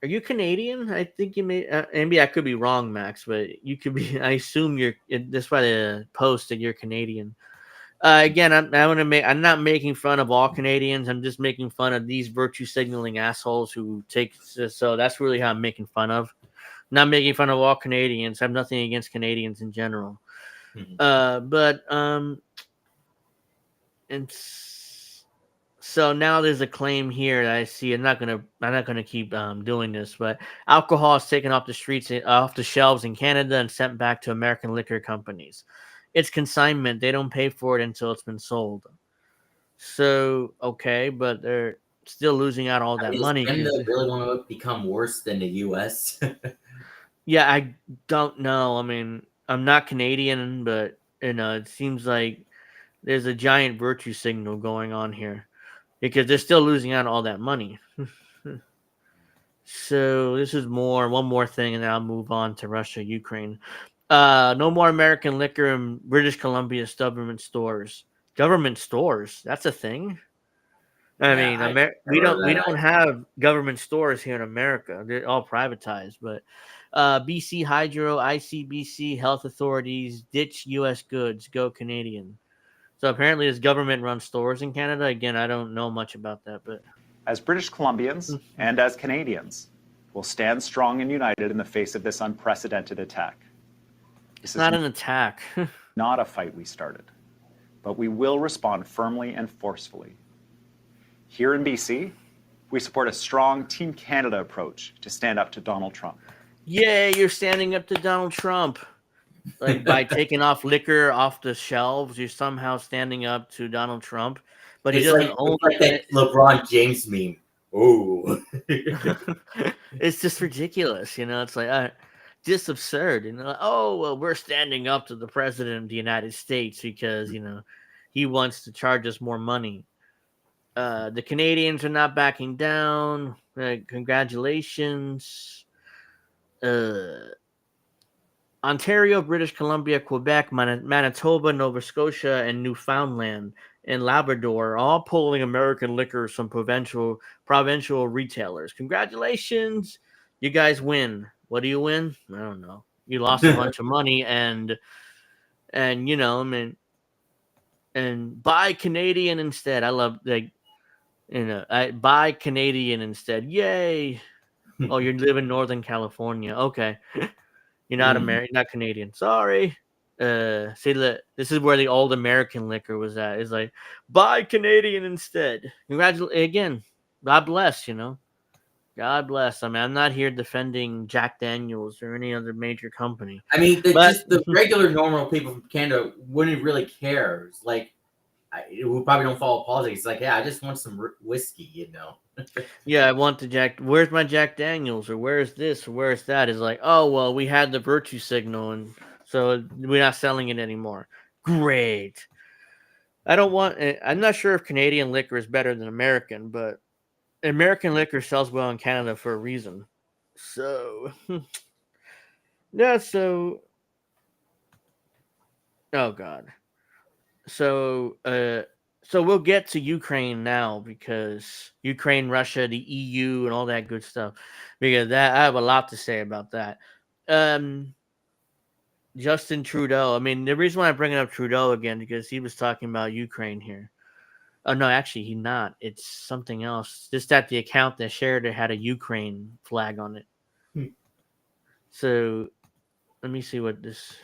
you Canadian? I think you may. Maybe I could be wrong, Max, but you could be. I assume you're. That's why the post that you're Canadian. Again, I'm not making fun of all Canadians. I'm just making fun of these virtue signaling assholes who take. So that's really how I'm making fun of. Not making fun of all Canadians. I have nothing against Canadians in general. But and so now there's a claim here that I see. I'm not gonna keep doing this, but alcohol is taken off the streets, off the shelves in Canada, and sent back to American liquor companies. It's consignment. They don't pay for it until it's been sold. So okay, but they're still losing out all I that mean, does money. Canada really want to become worse than the U.S.? Yeah, I don't know. I mean, I'm not Canadian, but it seems like there's a giant virtue signal going on here because they're still losing out on all that money. So this is one more thing, and then I'll move on to Russia, Ukraine. No more American liquor in British Columbia's government stores. Government stores? That's a thing. I Yeah, mean, I we never heard of don't that. have government stores here in America. They're all privatized. But BC Hydro, ICBC, health authorities ditch U.S. goods, go Canadian. So apparently, there's government-run stores in Canada. Again, I don't know much about that, but As British Columbians and as Canadians, we'll stand strong and united in the face of this unprecedented attack. This it's is not an attack. not a fight we started, but we will respond firmly and forcefully. Here in BC, we support a strong Team Canada approach to stand up to Donald Trump. Yay, you're standing up to Donald Trump. Like by taking off liquor off the shelves, you're somehow standing up to Donald Trump. But he doesn't own it's like that LeBron James meme. Oh, it's just ridiculous, It's like just absurd, Oh well, we're standing up to the president of the United States because he wants to charge us more money. The Canadians are not backing down. Congratulations. Ontario, British Columbia, Quebec, Manitoba, Nova Scotia, and Newfoundland and Labrador are all pulling American liquors from provincial retailers. Congratulations. You guys win. What do you win? I don't know. You lost a bunch of money and I mean, and buy Canadian instead. I love I buy Canadian instead. Yay. Oh, you live in Northern California. Okay. You're not American, not Canadian. Sorry. See, this is where the old American liquor was at. It's like, buy Canadian instead. Congratulations again. God bless. God bless. I mean, I'm not here defending Jack Daniels or any other major company. I mean, But just the regular, normal people from Canada wouldn't really care. It's like, we probably don't follow politics. It's like, yeah, I just want some whiskey, yeah, I want the Jack. Where's my Jack Daniels? Or where's this? Or where's that? Is like, oh well, we had the virtue signal, and so we're not selling it anymore. Great. I don't want. I'm not sure if Canadian liquor is better than American, but American liquor sells well in Canada for a reason. So, yeah. So, oh god. So we'll get to Ukraine now because Ukraine, Russia, the EU, and all that good stuff. Because I have a lot to say about that. The Justin Trudeau. I mean, the reason why I'm bringing up Trudeau again because he was talking about Ukraine here. Oh no, actually, he's not. It's something else. Just that the account that shared it had a Ukraine flag on it. Hmm. So let me see what this.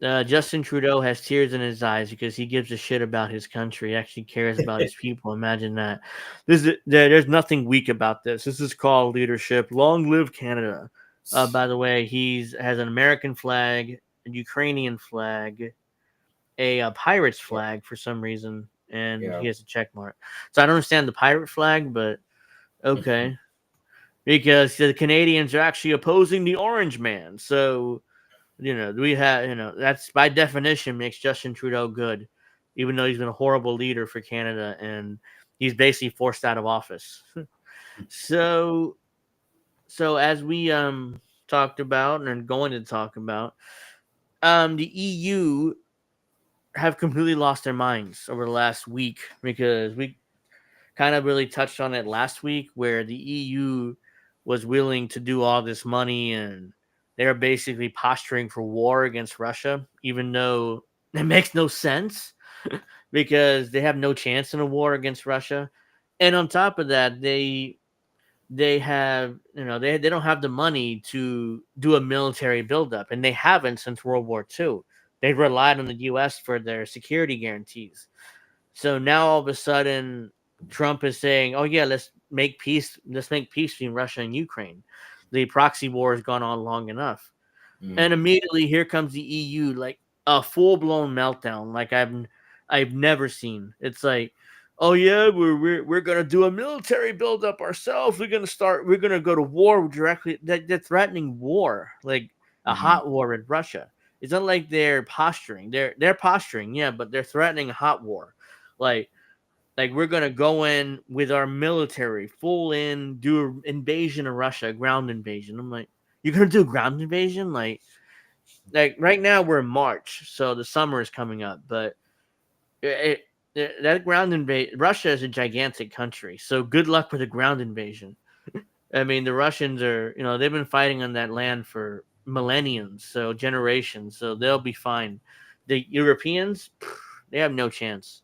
Justin Trudeau has tears in his eyes because he gives a shit about his country. He actually cares about his people. Imagine that. There's nothing weak about this. This is called leadership. Long live Canada. By the way, has an American flag, a Ukrainian flag, a pirate's flag for some reason, and Yeah. he has a check mark. So I don't understand the pirate flag, but okay. Because the Canadians are actually opposing the Orange Man. So we have, that's by definition makes Justin Trudeau good, even though he's been a horrible leader for Canada and he's basically forced out of office. so, as we talked about and are going to talk about, the EU have completely lost their minds over the last week because we kind of really touched on it last week where the EU was willing to do all this money and they're basically posturing for war against Russia, even though it makes no sense because they have no chance in a war against Russia. And on top of that, they have they don't have the money to do a military buildup, and they haven't since World War II. They relied on the US for their security guarantees. So now all of a sudden Trump is saying, "Oh yeah, let's make peace. Let's make peace between Russia and Ukraine. The proxy war has gone on long enough." And immediately here comes the EU, like a full blown meltdown, like I've never seen. It's like, "Oh yeah, we're gonna do a military buildup ourselves. We're gonna go to war directly." They're threatening war, like a hot war with Russia. It's not like they're posturing. They're posturing, yeah, but they're threatening a hot war, like we're gonna go in with our military, full in, do an invasion of Russia, ground invasion. I'm like, you're gonna do a ground invasion? Like right now we're in March, so the summer is coming up. But that ground invasion, Russia is a gigantic country, so good luck with a ground invasion. I mean, the Russians are, they've been fighting on that land for millenniums, so generations, so they'll be fine. The Europeans, they have no chance.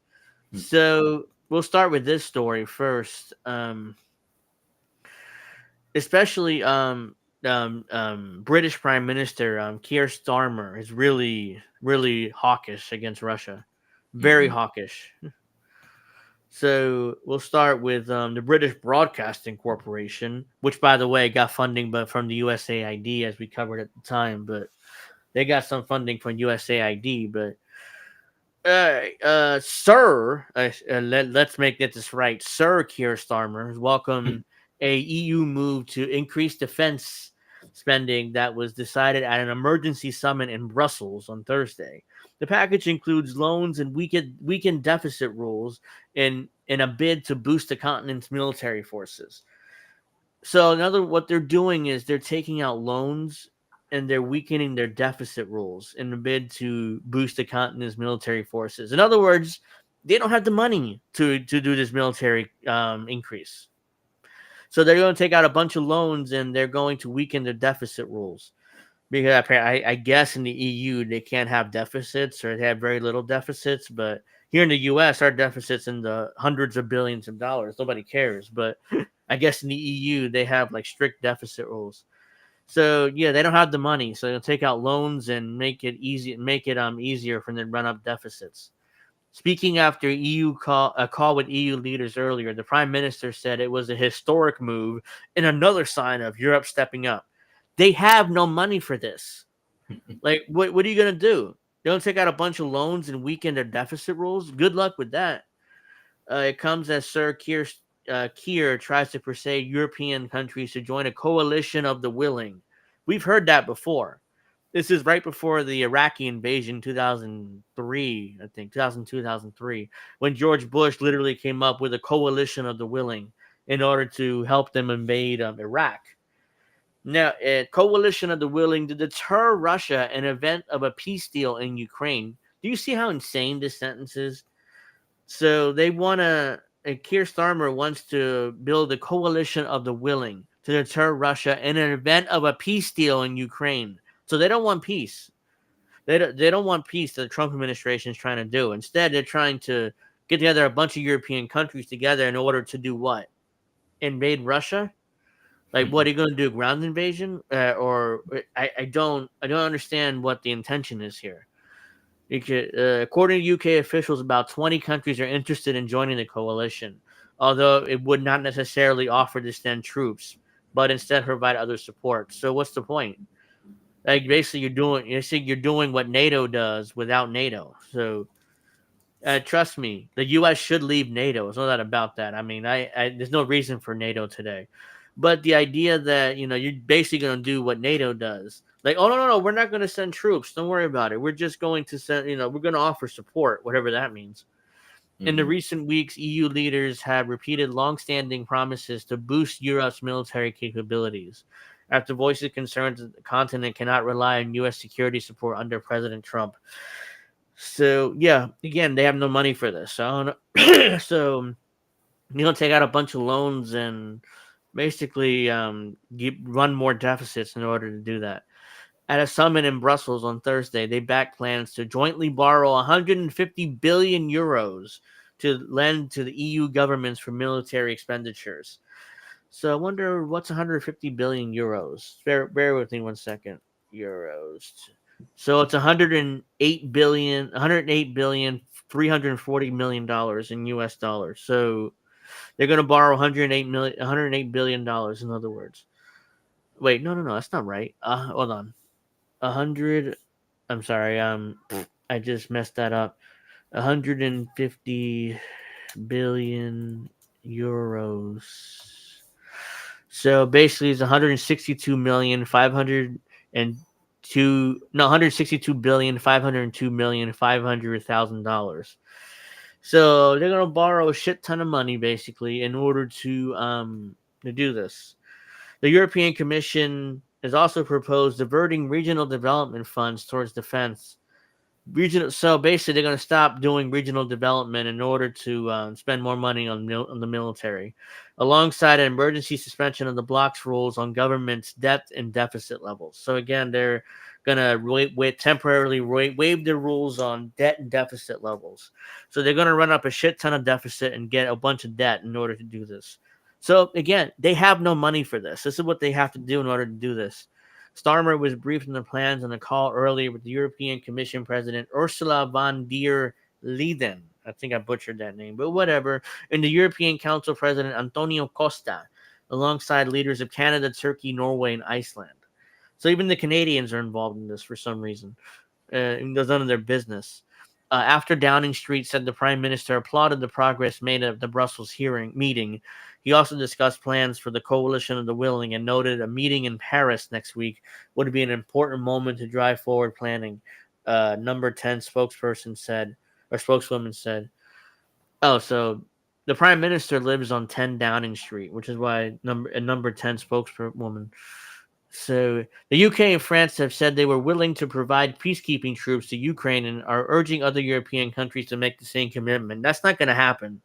So we'll start with this story first. Especially British Prime Minister Keir Starmer is really, really hawkish against Russia. Very hawkish. So we'll start with the British Broadcasting Corporation, which, by the way, got funding but from the USAID, as we covered at the time. But they got some funding from USAID. But Sir, let's make this right. Sir Keir Starmer has welcomed a EU move to increase defense spending that was decided at an emergency summit in Brussels on Thursday. The package includes loans and weakened deficit rules in a bid to boost the continent's military forces. So, what they're doing is they're taking out loans and they're weakening their deficit rules in a bid to boost the continent's military forces. In other words, they don't have the money to do this military increase. So they're going to take out a bunch of loans and they're going to weaken their deficit rules. Because I guess in the EU, they can't have deficits or they have very little deficits. But here in the US, our deficit's in the hundreds of billions of dollars. Nobody cares. But I guess in the EU, they have like strict deficit rules. So yeah, they don't have the money, so they'll take out loans and make it easier for them to run up deficits. Speaking after a call with EU leaders earlier, the Prime Minister said it was a historic move and another sign of Europe stepping up. They have no money for this. Like, what are you gonna do? They don't take out a bunch of loans and weaken their deficit rules. Good luck with that. It comes as Sir Keir tries to persuade European countries to join a coalition of the willing. We've heard that before. This is right before the Iraqi invasion, 2003, I think, 2002, 2003, when George Bush literally came up with a coalition of the willing in order to help them invade Iraq. Now, a coalition of the willing to deter Russia in event of a peace deal in Ukraine. Do you see how insane this sentence is? So they want to, Keir Starmer wants to build a coalition of the willing to deter Russia in an event of a peace deal in Ukraine. So they don't want peace. They don't want peace that the Trump administration is trying to do. Instead, they're trying to get together a bunch of European countries together in order to do what? Invade Russia? Like, what are you going to do? Ground invasion? I don't understand what the intention is here. Because, according to UK officials, about 20 countries are interested in joining the coalition, although it would not necessarily offer to send troops, but instead provide other support. So what's the point? Like, basically, you're doing what NATO does without NATO. So trust me, the U.S. should leave NATO. There's no doubt about that. I mean, there's no reason for NATO today. But the idea that, you're basically going to do what NATO does. Like, oh, no, we're not going to send troops. Don't worry about it. We're just going to send, we're going to offer support, whatever that means. In the recent weeks, EU leaders have repeated long-standing promises to boost Europe's military capabilities, after voices concerned that the continent cannot rely on U.S. security support under President Trump. So, yeah, again, they have no money for this. So, so take out a bunch of loans and basically run more deficits in order to do that. At a summit in Brussels on Thursday, they backed plans to jointly borrow 150 billion euros to lend to the EU governments for military expenditures. So I wonder what's 150 billion euros. Bear with me 1 second. Euros. So it's 108 billion, 340 million dollars in US dollars. So they're going to borrow 108 billion dollars, in other words. Wait, no, that's not right. Hold on. 100, I'm sorry, I just messed that up. 150 billion euros. So basically it's 162,502,502,500,000. So they're gonna borrow a shit ton of money basically in order to do this. The European Commission has also proposed diverting regional development funds towards defense. So basically, they're going to stop doing regional development in order to spend more money on the military, alongside an emergency suspension of the bloc's rules on government's debt and deficit levels. So again, they're going to temporarily waive the rules on debt and deficit levels. So they're going to run up a shit ton of deficit and get a bunch of debt in order to do this. So again, they have no money for this. This is what they have to do in order to do this. Starmer was briefed on the plans on a call earlier with the European Commission President Ursula von der Leyen. I think I butchered that name, but whatever. And the European Council President Antonio Costa, alongside leaders of Canada, Turkey, Norway, and Iceland. So even the Canadians are involved in this for some reason. It goes none of their business. After Downing Street said the Prime Minister applauded the progress made at the Brussels meeting, he also discussed plans for the coalition of the willing and noted a meeting in Paris next week would be an important moment to drive forward planning. Number 10 spokeswoman said. Oh, so the Prime Minister lives on 10 Downing Street, which is why number 10 spokeswoman. So the UK and France have said they were willing to provide peacekeeping troops to Ukraine and are urging other European countries to make the same commitment. That's not going to happen.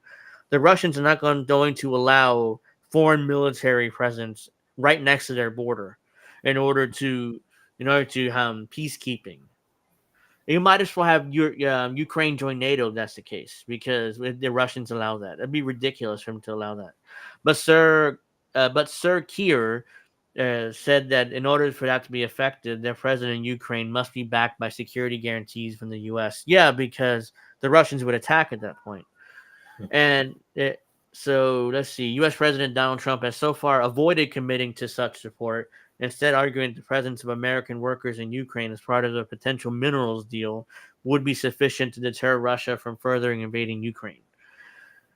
The Russians are not going to allow foreign military presence right next to their border in order to peacekeeping. You might as well have Ukraine join NATO if that's the case, because if the Russians allow that, it'd be ridiculous for them to allow that. But Sir Keir said that in order for that to be effective, their president in Ukraine must be backed by security guarantees from the U.S. Yeah, because the Russians would attack at that point. And so let's see. U.S. President Donald Trump has so far avoided committing to such support, instead arguing the presence of American workers in Ukraine as part of a potential minerals deal would be sufficient to deter Russia from further invading Ukraine.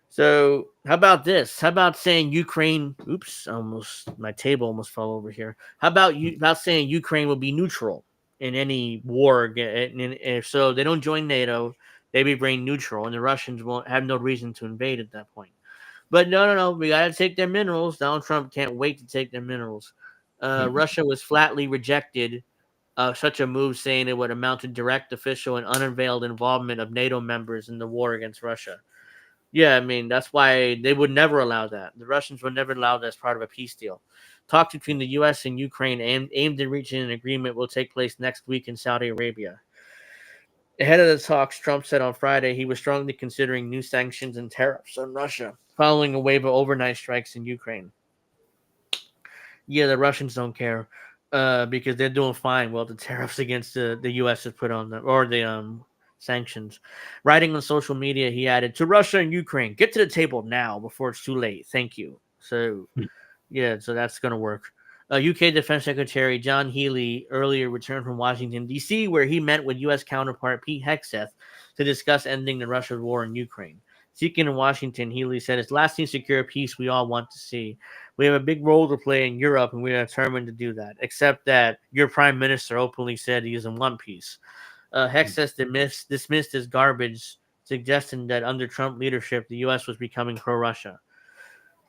So how about this? How about saying Ukraine? Oops, my table almost fell over here. How about saying Ukraine will be neutral in any war? And so they don't join NATO, they be brain neutral, and the Russians won't have no reason to invade at that point. But no, we got to take their minerals. Donald Trump can't wait to take their minerals. Russia was flatly rejected such a move, saying it would amount to direct, official, and unveiled involvement of NATO members in the war against Russia. Yeah, I mean, that's why they would never allow that. The Russians would never allow that as part of a peace deal. Talks between the U.S. and Ukraine aimed at reaching an agreement will take place next week in Saudi Arabia. Ahead of the talks, Trump said on Friday he was strongly considering new sanctions and tariffs on Russia, following a wave of overnight strikes in Ukraine. Yeah, the Russians don't care because they're doing fine. Well, the tariffs against the U.S. has put on them, or the sanctions. Writing on social media, he added, "To Russia and Ukraine, get to the table now before it's too late. Thank you." So, yeah, so that's going to work. UK Defense Secretary John Healey earlier returned from Washington, D.C., where he met with U.S. counterpart Pete Hegseth to discuss ending the Russian war in Ukraine. Speaking in Washington, Healey said, "It's lasting, secure peace we all want to see. We have a big role to play in Europe, and we are determined to do that, except that your prime minister openly said he doesn't want peace." Hegseth dismissed as garbage, suggesting that under Trump leadership, the U.S. was becoming pro-Russia.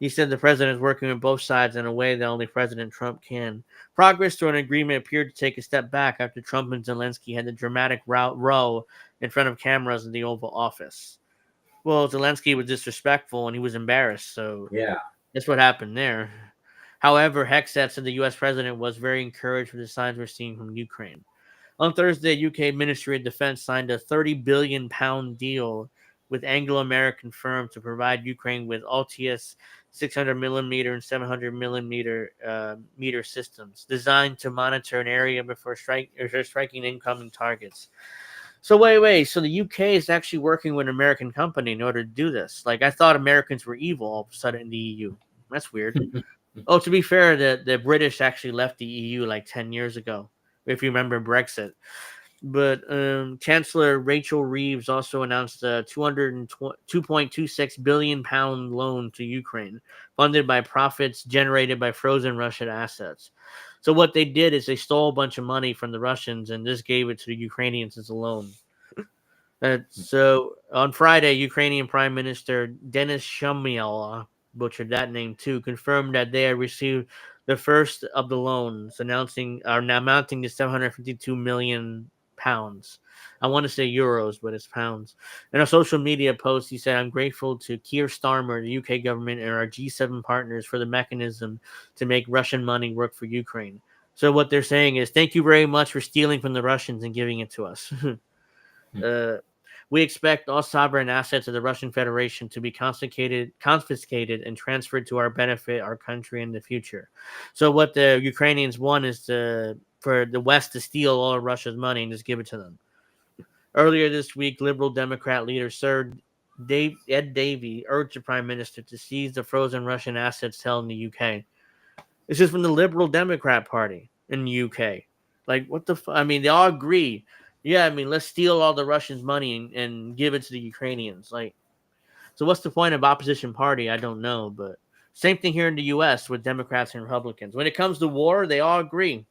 He said the president is working with both sides in a way that only President Trump can. Progress toward an agreement appeared to take a step back after Trump and Zelensky had the dramatic row in front of cameras in the Oval Office. Well, Zelensky was disrespectful and he was embarrassed, so Yeah. that's what happened there. However, Hegseth said the U.S. president was very encouraged with the signs we're seeing from Ukraine. On Thursday, UK Ministry of Defense signed a £30 billion deal with Anglo-American firm to provide Ukraine with LTS 600 millimeter and 700 millimeter meter systems designed to monitor an area before striking incoming targets. So wait. So the UK is actually working with an American company in order to do this. Like I thought Americans were evil all of a sudden in the EU. That's weird. Oh, to be fair, the British actually left the EU like 10 years ago, if you remember Brexit. But Chancellor Rachel Reeves also announced a £2.26 billion loan to Ukraine, funded by profits generated by frozen Russian assets. So what they did is they stole a bunch of money from the Russians and just gave it to the Ukrainians as a loan. So on Friday, Ukrainian Prime Minister Denis Shmyhal, butchered that name too, confirmed that they had received the first of the loans, amounting to 752 million pounds. I want to say euros, but it's pounds. In a social media post, he said, "I'm grateful to Keir Starmer, the UK government, and our G7 partners for the mechanism to make Russian money work for Ukraine." So what they're saying is, thank you very much for stealing from the Russians and giving it to us. We expect all sovereign assets of the Russian Federation to be confiscated and transferred to our benefit, our country in the future. So what the Ukrainians want is for the West to steal all of Russia's money and just give it to them. Earlier this week, Liberal Democrat leader Sir Ed Davey urged the Prime Minister to seize the frozen Russian assets held in the UK. This is from the Liberal Democrat Party in the UK. Like, what the I mean, they all agree. Yeah, I mean, let's steal all the Russians' money and give it to the Ukrainians. Like, so what's the point of opposition party? I don't know, but same thing here in the U.S. with Democrats and Republicans. When it comes to war, they all agree.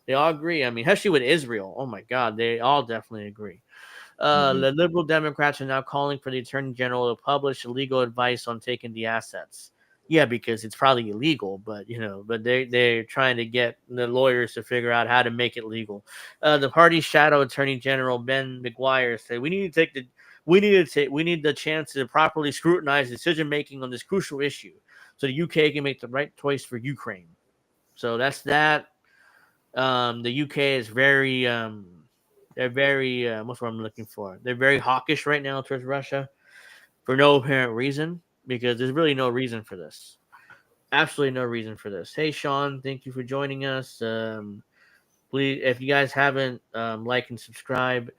They all agree. I mean, especially with Israel. Oh my God, they all definitely agree. The Liberal Democrats are now calling for the Attorney General to publish legal advice on taking the assets. Yeah, because it's probably illegal, but they're trying to get the lawyers to figure out how to make it legal. The party's shadow Attorney General Ben McGuire said, we need the chance to properly scrutinize decision making on this crucial issue, so the UK can make the right choice for Ukraine." So that's that. The UK is very they're very what's what I'm looking for. They're very hawkish right now towards Russia for no apparent reason, because there's really no reason for this. Absolutely no reason for this. Hey Sean, thank you for joining us. Please, if you guys haven't like and subscribe,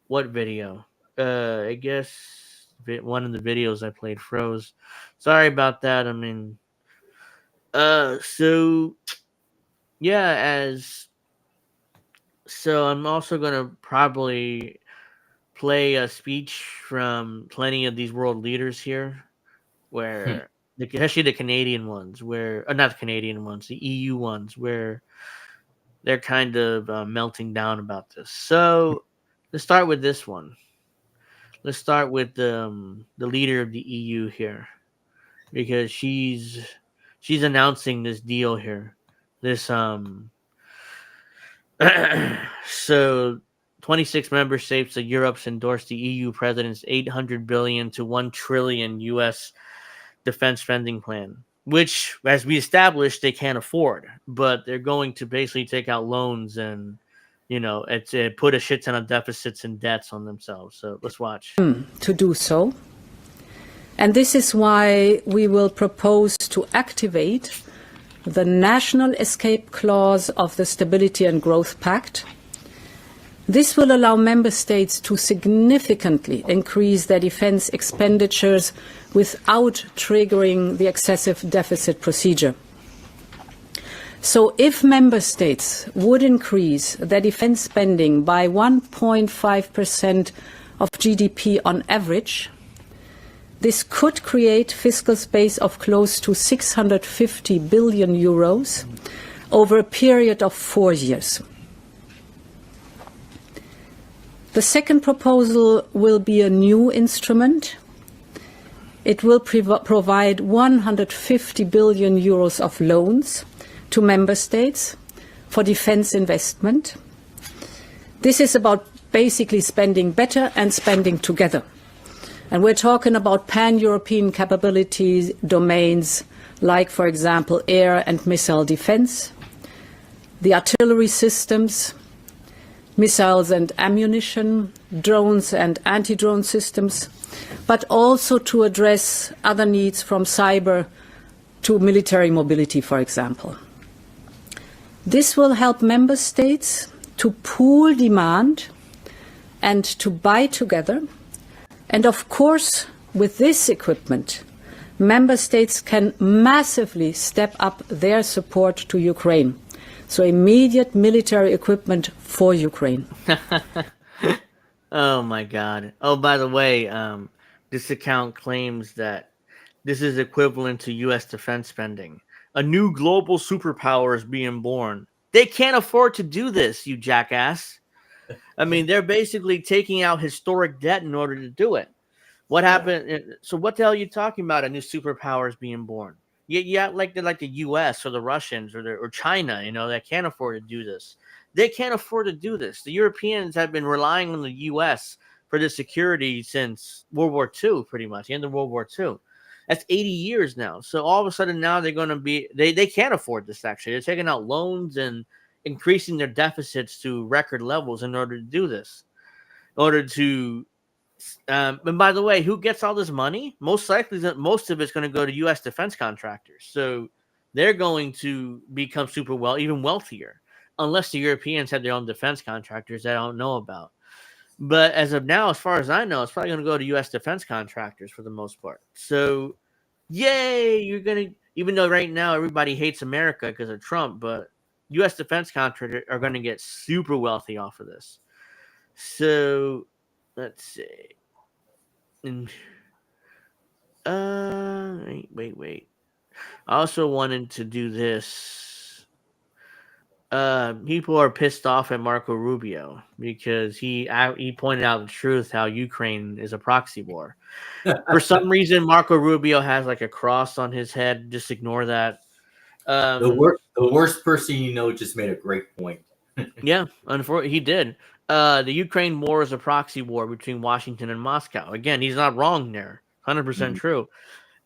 what video? I guess one of the videos I played froze. Sorry about that. I mean, so yeah, I'm also gonna probably play a speech from plenty of these world leaders here, where especially the Canadian ones, where not the Canadian ones, the EU ones, where they're kind of melting down about this. So let's start with this one. Let's start with the leader of the EU here, because she's announcing this deal here. This so 26 member states of Europe's endorsed the EU president's 800 billion to 1 trillion US defense spending plan, which, as we established, they can't afford, but they're going to basically take out loans and it's put a shit ton of deficits and debts on themselves. So let's watch. To do so. And this is why we will propose to activate the National Escape Clause of the Stability and Growth Pact. This will allow member states to significantly increase their defense expenditures without triggering the excessive deficit procedure. So if member states would increase their defense spending by 1.5% of GDP on average, this could create fiscal space of close to 650 billion euros over a period of 4 years. The second proposal will be a new instrument. It will provide 150 billion euros of loans to member states for defense investment. This is about basically spending better and spending together. And we're talking about pan-European capabilities domains like, for example, air and missile defense, the artillery systems, missiles and ammunition, drones and anti-drone systems, but also to address other needs from cyber to military mobility, for example. This will help member states to pool demand and to buy together. And of course, with this equipment, member states can massively step up their support to Ukraine. So immediate military equipment for Ukraine. Oh my God. Oh, by the way, this account claims that this is equivalent to U.S. defense spending. A new global superpower is being born. They can't afford to do this, you jackass. I mean, they're basically taking out historic debt in order to do it. What happened? So what the hell are you talking about? A new superpower is being born. Yeah, like the U.S. or the Russians or China, that can't afford to do this. They can't afford to do this. The Europeans have been relying on the U.S. for the security since World War II, pretty much, the end of World War II. That's 80 years now. So all of a sudden now they're going to be, they can't afford this, actually. They're taking out loans and increasing their deficits to record levels in order to do this. In order to, and by the way, who gets all this money? Most likely, most of it's going to go to U.S. defense contractors. So they're going to become even wealthier, unless the Europeans have their own defense contractors that I don't know about. But as of now, as far as I know, it's probably going to go to U.S. defense contractors for the most part. So, yay, you're going to, even though right now everybody hates America because of Trump, but U.S. defense contractors are going to get super wealthy off of this. So, let's see. Wait. I also wanted to do this. People are pissed off at Marco Rubio because he pointed out the truth how Ukraine is a proxy war. For some reason, Marco Rubio has like a cross on his head. Just ignore that. The worst person just made a great point. Yeah, unfortunately, he did. The Ukraine war is a proxy war between Washington and Moscow. Again, he's not wrong there. 100% true.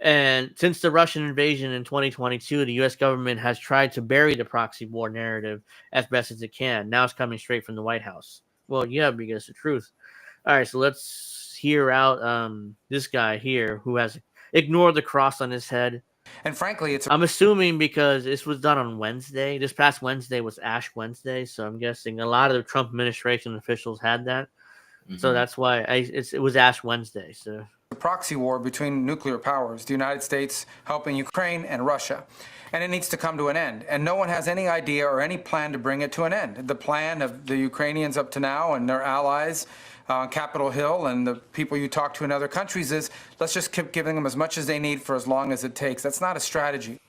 And since the Russian invasion in 2022, the U.S. government has tried to bury the proxy war narrative as best as it can. Now it's coming straight from the White House. Well, yeah, because it's the truth. All right, so let's hear out this guy here who has ignored the cross on his head. And frankly, I'm assuming because this was done on Wednesday. This past Wednesday was Ash Wednesday, so I'm guessing a lot of the Trump administration officials had that. Mm-hmm. So that's why it was Ash Wednesday. So a proxy war between nuclear powers, the United States helping Ukraine and Russia. And it needs to come to an end. And no one has any idea or any plan to bring it to an end. The plan of the Ukrainians up to now and their allies on Capitol Hill and the people you talk to in other countries is, let's just keep giving them as much as they need for as long as it takes. That's not a strategy.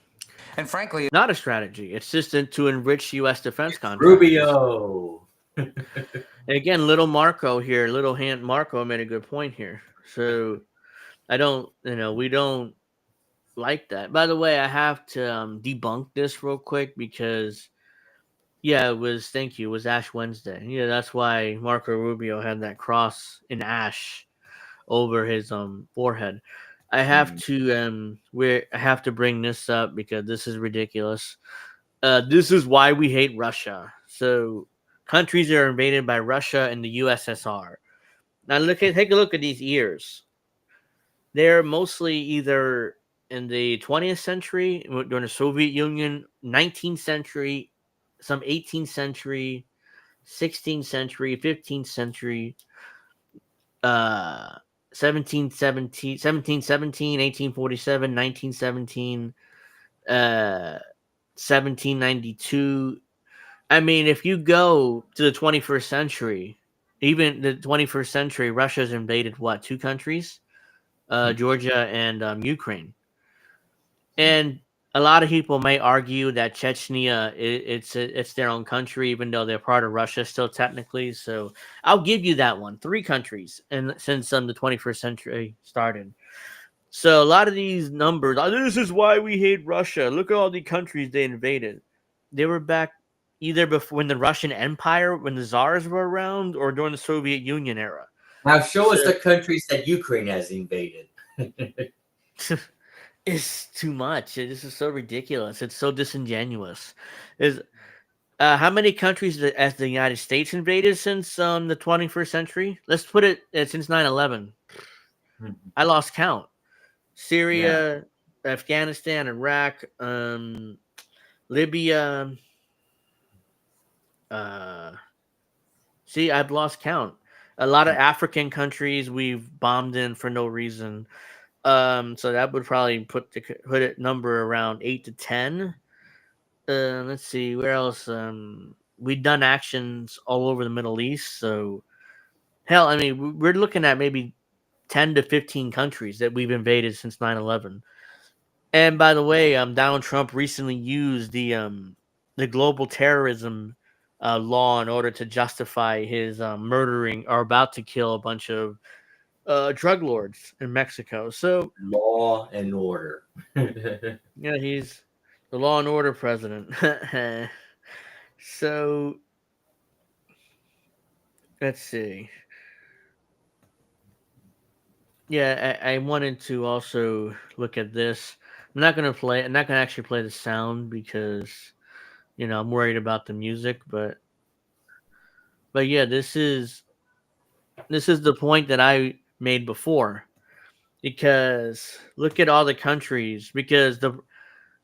And frankly, not a strategy. It's just to enrich U.S. defense contractors. Rubio. And again, little Marco here, little hand Marco made a good point here. So we don't like that. By the way, I have to debunk this real quick because, yeah, it was Ash Wednesday. Yeah, that's why Marco Rubio had that cross in ash over his forehead. I have to bring this up because this is ridiculous. This is why we hate Russia. So countries that are invaded by Russia and the USSR. Now take a look at these years. They're mostly either in the 20th century during the Soviet Union, 19th century, some 18th century, 16th century, 15th century, uh 1717, 1847, 1917, 1792. I mean, if you go to the 21st century, even the 21st century, Russia's invaded what, two countries? Georgia and Ukraine. And a lot of people may argue that Chechnya it's their own country, even though they're part of Russia still technically. So I'll give you that one. Three countries, and since the 21st century started. So a lot of these numbers, this is why we hate Russia. Look at all the countries they invaded. They were back either before when the Russian Empire, when the Tsars were around, or during the Soviet Union era. Now show us the countries that Ukraine has invaded. It's too much. This is so ridiculous. It's so disingenuous. Is how many countries has the United States invaded since the 21st century? Let's put it since 9/11. I lost count. Syria, Afghanistan, Iraq, Libya. See, I've lost count. A lot of African countries we've bombed in for no reason. So that would probably put it number around 8 to 10. Let's see where else. We've done actions all over the Middle East. So hell, I mean, we're looking at maybe 10 to 15 countries that we've invaded since 9/11. And by the way, Donald Trump recently used the global terrorism law in order to justify his murdering or about to kill a bunch of drug lords in Mexico. So law and order. Yeah, he's the law and order president. So let's see. Yeah, I wanted to also look at this. I'm not gonna actually play the sound because I'm worried about the music, but yeah, this is the point that I made before. Because look at all the countries. Because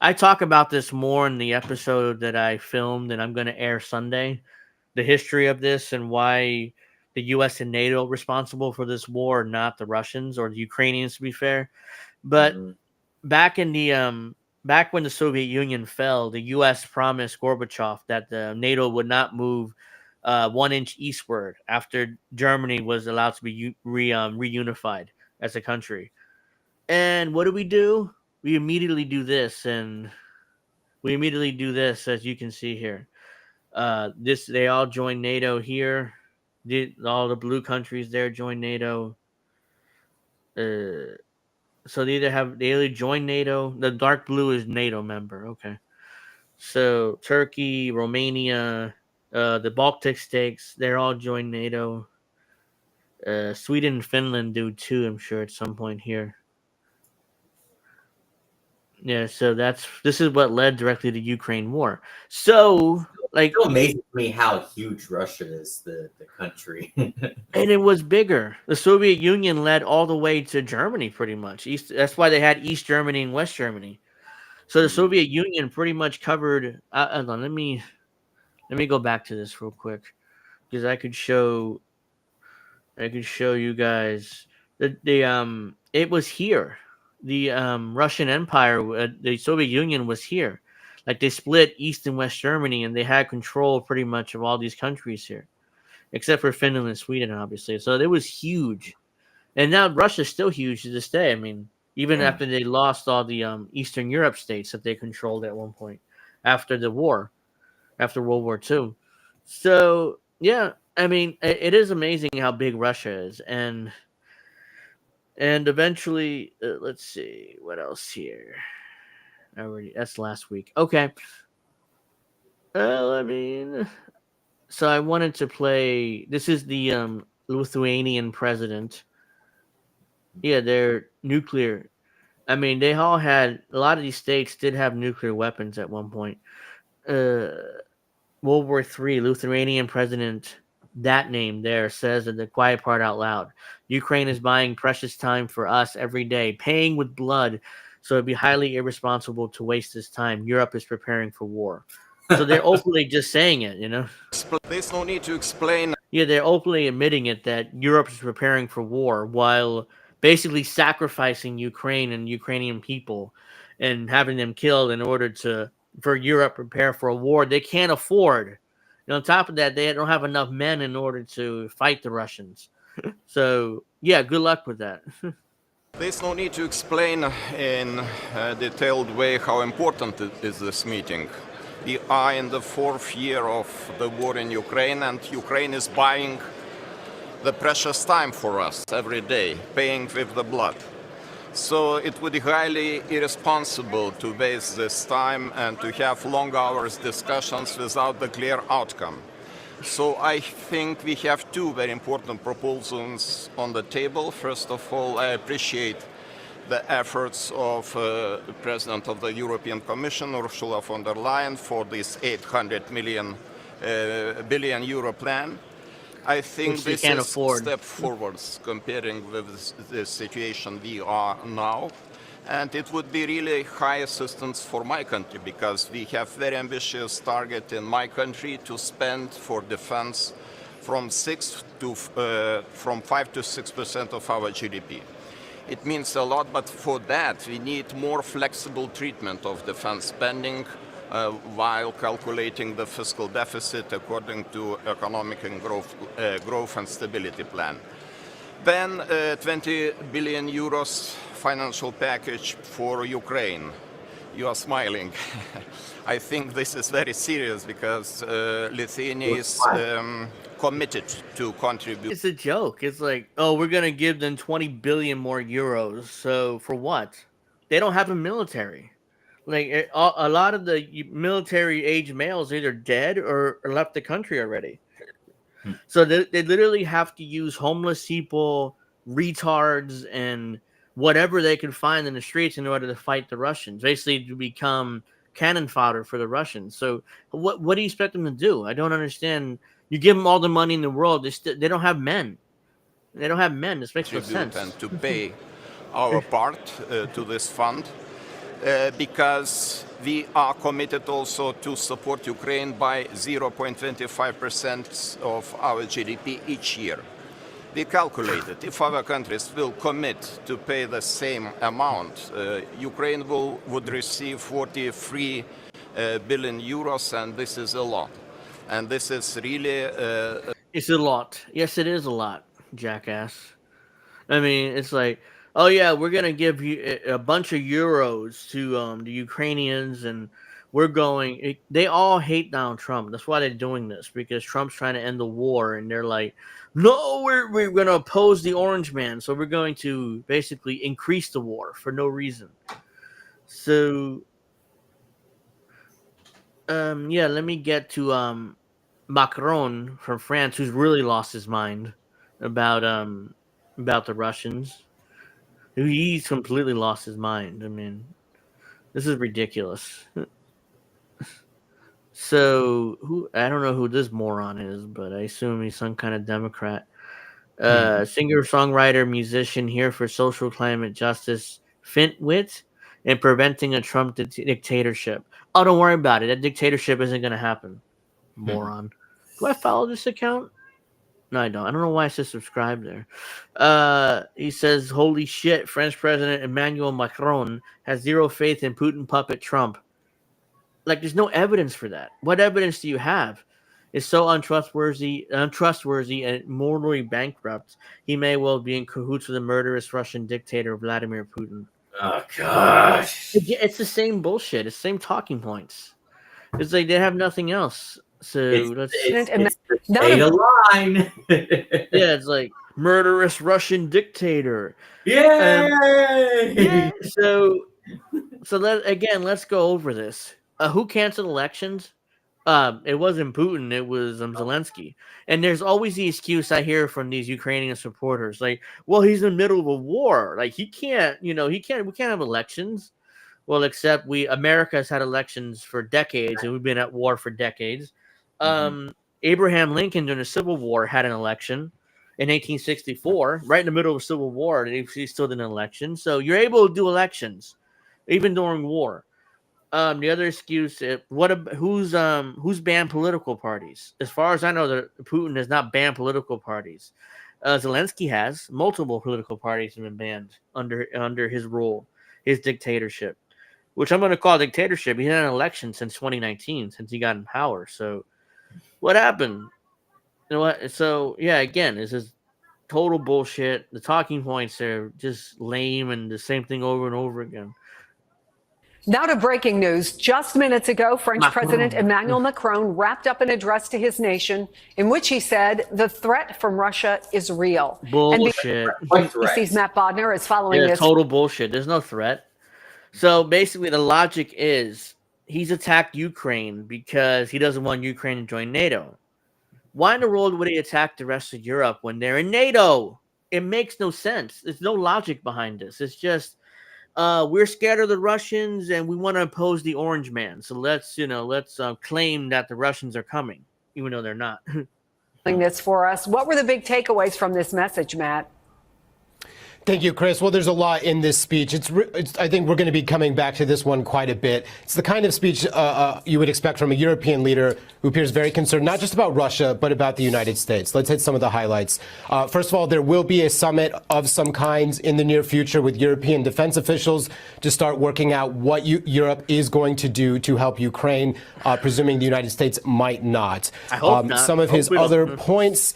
I talk about this more in the episode that I filmed and I'm going to air Sunday. The history of this and why the U.S. and NATO are responsible for this war, not the Russians or the Ukrainians, to be fair. But back in the back when the Soviet Union fell, the U.S. promised Gorbachev that the NATO would not move 1 inch eastward after Germany was allowed to be reunified as a country. And what do? We immediately do this, and we immediately do this, as you can see here. They all join NATO here. All the blue countries there join NATO. So they either join NATO. The dark blue is NATO member. Okay. So Turkey, Romania, the Baltic states, they're all join NATO. Sweden and Finland do too, I'm sure, at some point here. Yeah, so this is what led directly to Ukraine war. So, It still amazes me how huge Russia is, the country. And it was bigger. The Soviet Union led all the way to Germany, pretty much. That's why they had East Germany and West Germany. So the Soviet Union pretty much covered. Hold on, let me go back to this real quick because I could show you guys that it was here. The Russian Empire, the Soviet Union was here. Like they split East and West Germany, and they had control pretty much of all these countries here, except for Finland and Sweden, obviously. So it was huge, and now Russia's still huge to this day. I mean, even after they lost all the Eastern Europe states that they controlled at one point after the war, after World War II. So yeah, I mean, it is amazing how big Russia is, and eventually, let's see what else here. That's last week. Okay. I mean, so I wanted to play. This is the Lithuanian president. Yeah, they're nuclear. I mean, they all had a lot of these states did have nuclear weapons at one point. World War III, Lithuanian president, that name there, says in the quiet part out loud, Ukraine is buying precious time for us every day, paying with blood. So it'd be highly irresponsible to waste this time. Europe is preparing for war. So they're openly just saying it, you know? There's no need to explain. Yeah, they're openly admitting it that Europe is preparing for war while basically sacrificing Ukraine and Ukrainian people and having them killed in order to for Europe prepare for a war they can't afford. And on top of that, they don't have enough men in order to fight the Russians. So yeah, good luck with that. There's no need to explain in a detailed way how important is this meeting. We are in the 4th year of the war in Ukraine, and Ukraine is buying the precious time for us every day, paying with the blood. So it would be highly irresponsible to waste this time and to have long hours discussions without the clear outcome. So I think we have two very important proposals on the table. First of all, I appreciate the efforts of the President of the European Commission, Ursula von der Leyen, for this 800 billion euro plan. I think Which this can't is afford. a step forwards comparing with the situation we are now. And it would be really high assistance for my country because we have very ambitious target in my country to spend for defense from 5 to 6% of our GDP. It means a lot, but for that we need more flexible treatment of defense spending while calculating the fiscal deficit according to economic and growth and stability plan. Then 20 billion euros financial package for Ukraine. You are smiling. I think this is very serious because Lithuania is committed to contribute. It's a joke. It's like, oh, we're gonna give them 20 billion more euros. So for what? They don't have a military. Like a lot of the military-age males are either dead or left the country already. So they literally have to use homeless people, retards, and whatever they can find in the streets in order to fight the Russians. Basically, to become cannon fodder for the Russians. So what do you expect them to do? I don't understand. You give them all the money in the world, they don't have men. They don't have men. This makes no sense. And to pay our part to this fund because we are committed also to support Ukraine by 0.25% of our GDP each year. We calculated if other countries will commit to pay the same amount, Ukraine would receive 43 billion euros, and this is a lot. And this is really... It's a lot. Yes, it is a lot, jackass. I mean, it's like, oh yeah, we're gonna give you a bunch of euros to the Ukrainians, and we're going. They all hate Donald Trump. That's why they're doing this, because Trump's trying to end the war, and they're like, no, we're gonna oppose the Orange Man, so we're going to basically increase the war for no reason. So, yeah, let me get to Macron from France, who's really lost his mind about the Russians. He's completely lost his mind. I mean, this is ridiculous. So, I don't know who this moron is, but I assume he's some kind of Democrat. Singer, songwriter, musician here for social climate justice, Fintwit, and preventing a Trump dictatorship. Oh, don't worry about it. That dictatorship isn't going to happen. Moron. Do I follow this account? No, I don't. I don't know why I said subscribe there. He says, holy shit, French President Emmanuel Macron has zero faith in Putin puppet Trump. Like, there's no evidence for that. What evidence do you have? It's so untrustworthy and morally bankrupt. He may well be in cahoots with the murderous Russian dictator Vladimir Putin. Oh, gosh. It's the same bullshit. It's the same talking points. It's like they have nothing else. So it's the state of line. Yeah, it's like murderous Russian dictator. Yay! So let's go over this. Who canceled elections? It wasn't Putin. It was Zelensky. And there's always the excuse I hear from these Ukrainian supporters, like, "Well, he's in the middle of a war. Like, he can't. We can't have elections." Well, except America has had elections for decades, and we've been at war for decades. Abraham Lincoln during the Civil War had an election in 1864, right in the middle of the Civil War. He still did an election. So you're able to do elections even during war. The other excuse, who's banned political parties? As far as I know, Putin has not banned political parties. Zelensky has. Multiple political parties have been banned under his rule, his dictatorship, which I'm going to call dictatorship. He had an election since 2019, since he got in power. So what happened? You know what? So yeah, again, this is total bullshit. The talking points are just lame and the same thing over and over again. Now to breaking news. Just minutes ago, French President Emmanuel Macron wrapped up an address to his nation in which he said the threat from Russia is real. Bullshit. NBC's Matt Bodner is following this. Total bullshit. There's no threat. So basically, the logic is he's attacked Ukraine because he doesn't want Ukraine to join NATO. Why in the world would he attack the rest of Europe when they're in NATO? It makes no sense. There's no logic behind this. It's just we're scared of the Russians and we want to oppose the Orange Man. So let's claim that the Russians are coming, even though they're not. This for us. What were the big takeaways from this message, Matt? Thank you, Chris. Well, there's a lot in this speech. I think we're going to be coming back to this one quite a bit. It's the kind of speech you would expect from a European leader who appears very concerned, not just about Russia, but about the United States. Let's hit some of the highlights. First of all, there will be a summit of some kinds in the near future with European defense officials to start working out what Europe is going to do to help Ukraine, presuming the United States might not. I hope not. Some of his other points,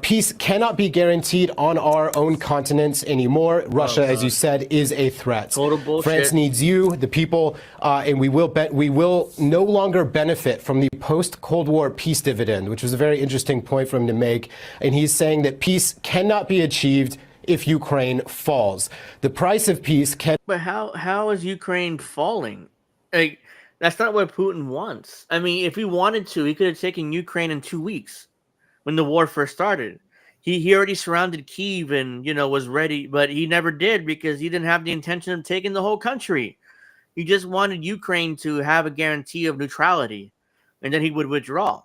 peace cannot be guaranteed on our own continent anymore. Russia, as you said, is a threat. Total bullshit. France needs you, the people, and we will no longer benefit from the post-Cold War peace dividend, which was a very interesting point for him to make. And he's saying that peace cannot be achieved if Ukraine falls. The price of peace can. But how is Ukraine falling? Like, that's not what Putin wants. I mean, if he wanted to, he could have taken Ukraine in 2 weeks when the war first started. He already surrounded Kyiv and, was ready, but he never did because he didn't have the intention of taking the whole country. He just wanted Ukraine to have a guarantee of neutrality, and then he would withdraw.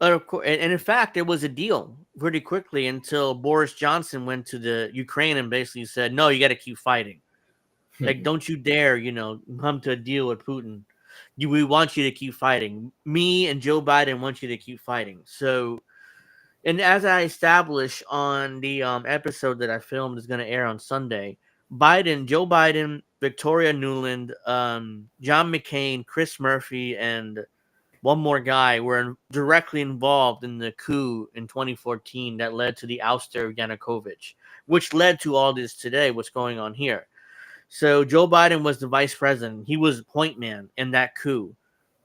And in fact, there was a deal pretty quickly until Boris Johnson went to the Ukraine and basically said, no, you got to keep fighting. Like, don't you dare, come to a deal with Putin. We want you to keep fighting. Me and Joe Biden want you to keep fighting. So... And as I established on the episode that I filmed is going to air on Sunday, Joe Biden, Victoria Nuland, John McCain, Chris Murphy, and one more guy were directly involved in the coup in 2014 that led to the ouster of Yanukovych, which led to all this today, what's going on here. So Joe Biden was the vice president. He was point man in that coup.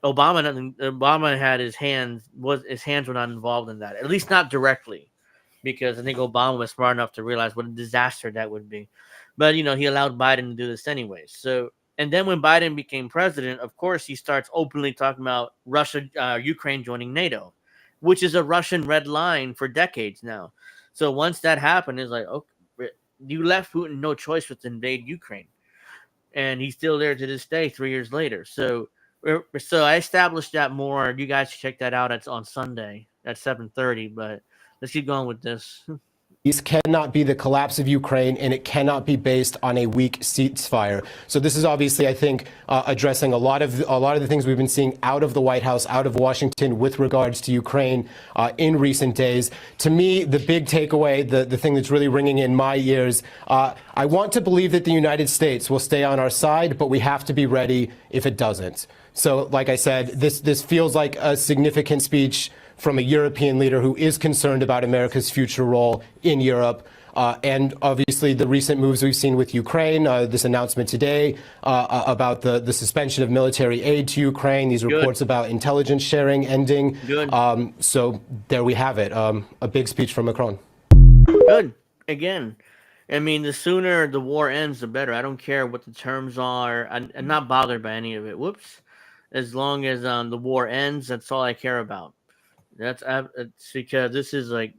Obama had his hands were not involved in that, at least not directly, because I think Obama was smart enough to realize what a disaster that would be. But he allowed Biden to do this anyway. So, and then when Biden became president, of course, he starts openly talking about Ukraine joining NATO, which is a Russian red line for decades now. So once that happened, it's like, okay, you left Putin no choice but to invade Ukraine, and he's still there to this day, 3 years later. So I established that more. You guys should check that out. It's on Sunday at 7:30. But let's keep going with this. Peace cannot be the collapse of Ukraine, and it cannot be based on a weak ceasefire. So this is obviously, I think, addressing a lot of the things we've been seeing out of the White House, out of Washington with regards to Ukraine in recent days. To me, the big takeaway, the thing that's really ringing in my ears, I want to believe that the United States will stay on our side, but we have to be ready if it doesn't. So, like I said, this feels like a significant speech from a European leader who is concerned about America's future role in Europe. And obviously the recent moves we've seen with Ukraine, this announcement today about the suspension of military aid to Ukraine, these reports about intelligence sharing ending. So there we have it, a big speech from Macron. Good. Again, I mean, the sooner the war ends, the better. I don't care what the terms are. I'm not bothered by any of it. Whoops. As long as the war ends, that's all I care about. It's because this is like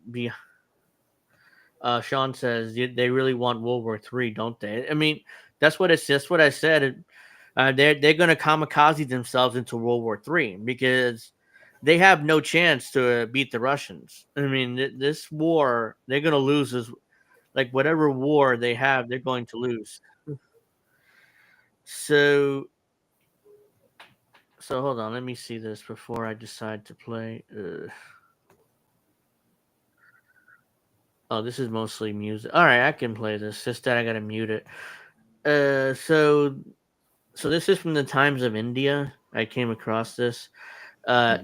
Sean says they really want World War III, don't they? I mean, that's what I said. They're going to kamikaze themselves into World War III because they have no chance to beat the Russians. I mean, this war, they're going to lose. Like whatever war they have, they're going to lose. So, hold on. Let me see this before I decide to play. Oh, this is mostly music. All right, I can play this. Just that I gotta mute it. So this is from the Times of India. I came across this.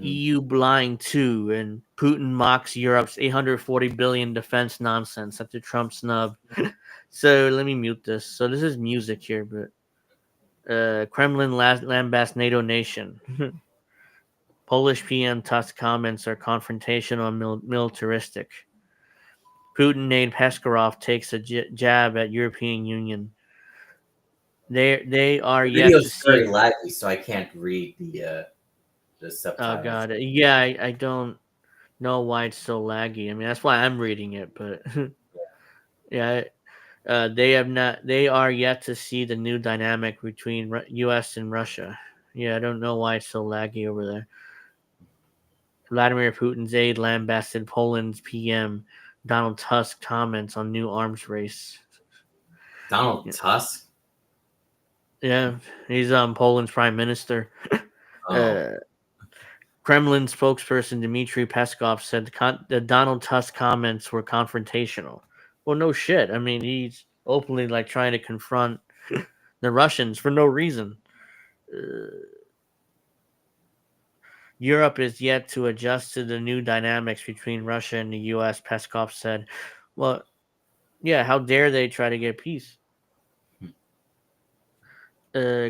EU blind too, and Putin mocks Europe's 840 billion defense nonsense after Trump snub. So let me mute this. So this is music here, but Kremlin lambasts NATO nation. Polish PM Tusk comments are confrontational and militaristic. Putin named Peskarov takes a jab at European Union. They are The yet video to is very see. laggy, so I can't read the Oh subtitles. god, yeah, I don't know why it's so laggy. I mean, that's why I'm reading it, but yeah, they have not. They are yet to see the new dynamic between U.S. and Russia. Yeah, I don't know why it's so laggy over there. Vladimir Putin's aide lambasted Poland's PM. Donald Tusk comments on new arms race. Donald Tusk? Yeah, he's Poland's prime minister. Oh. Kremlin spokesperson Dmitry Peskov said the Donald Tusk comments were confrontational. Well, no shit. I mean, he's openly like trying to confront the Russians for no reason. Europe is yet to adjust to the new dynamics between Russia and the U.S., Peskov said. Well, yeah, how dare they try to get peace?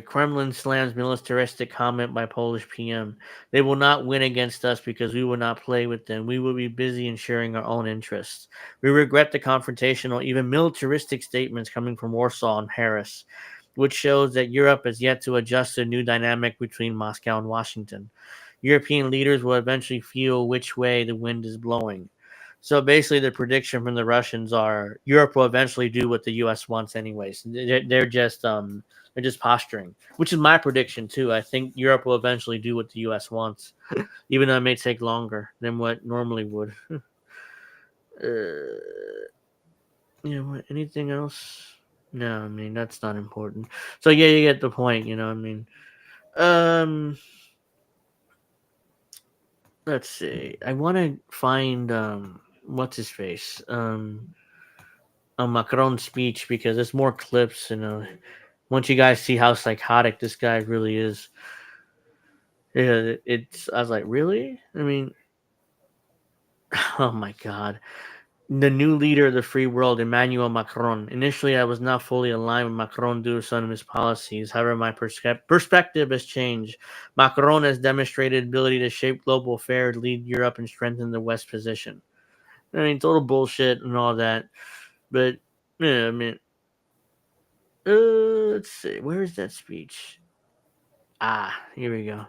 Kremlin slams militaristic comment by Polish PM. They will not win against us because we will not play with them. We will be busy ensuring our own interests. We regret the confrontational, even militaristic statements coming from Warsaw and Paris, which shows that Europe has yet to adjust to the new dynamic between Moscow and Washington. European leaders will eventually feel which way the wind is blowing. So basically, the prediction from the Russians are Europe will eventually do what the U.S. wants, anyways. They're just posturing, which is my prediction too. I think Europe will eventually do what the U.S. wants, even though it may take longer than what normally would. Anything else? No, I mean that's not important. So yeah, you get the point. I mean, let's see. I want to find what's his face a Macron's speech because there's more clips. Once you guys see how psychotic this guy really is, yeah, I was like, really? I mean, oh my god. The new leader of the free world, Emmanuel Macron. Initially, I was not fully aligned with Macron due to some of his policies. However, my perspective has changed. Macron has demonstrated ability to shape global affairs, lead Europe, and strengthen the West position. I mean, total bullshit and all that. But, yeah, I mean, let's see. Where is that speech? Here we go.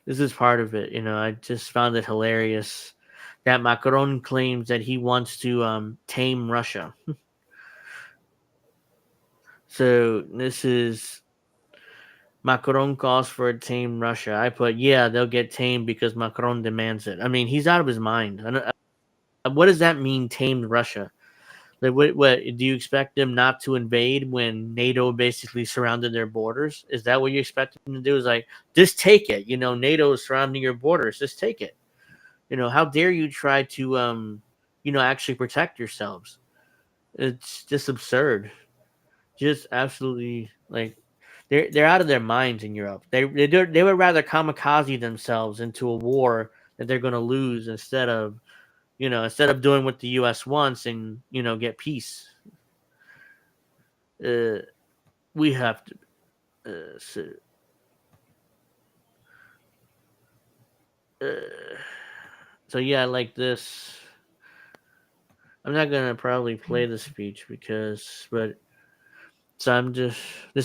This is part of it. I just found it hilarious that Macron claims that he wants to tame Russia. So this is Macron calls for a tame Russia. I put, yeah, they'll get tamed because Macron demands it. I mean, he's out of his mind. What does that mean, tamed Russia? Like, what do you expect them not to invade when NATO basically surrounded their borders? Is that what you expect them to do? Is like, just take it. NATO is surrounding your borders. Just take it. How dare you try to, actually protect yourselves? It's just absurd. Just absolutely like they're out of their minds in Europe. They would rather kamikaze themselves into a war that they're going to lose instead of doing what the U.S. wants and get peace. We have to. So yeah, like this. I'm not gonna probably play the speech this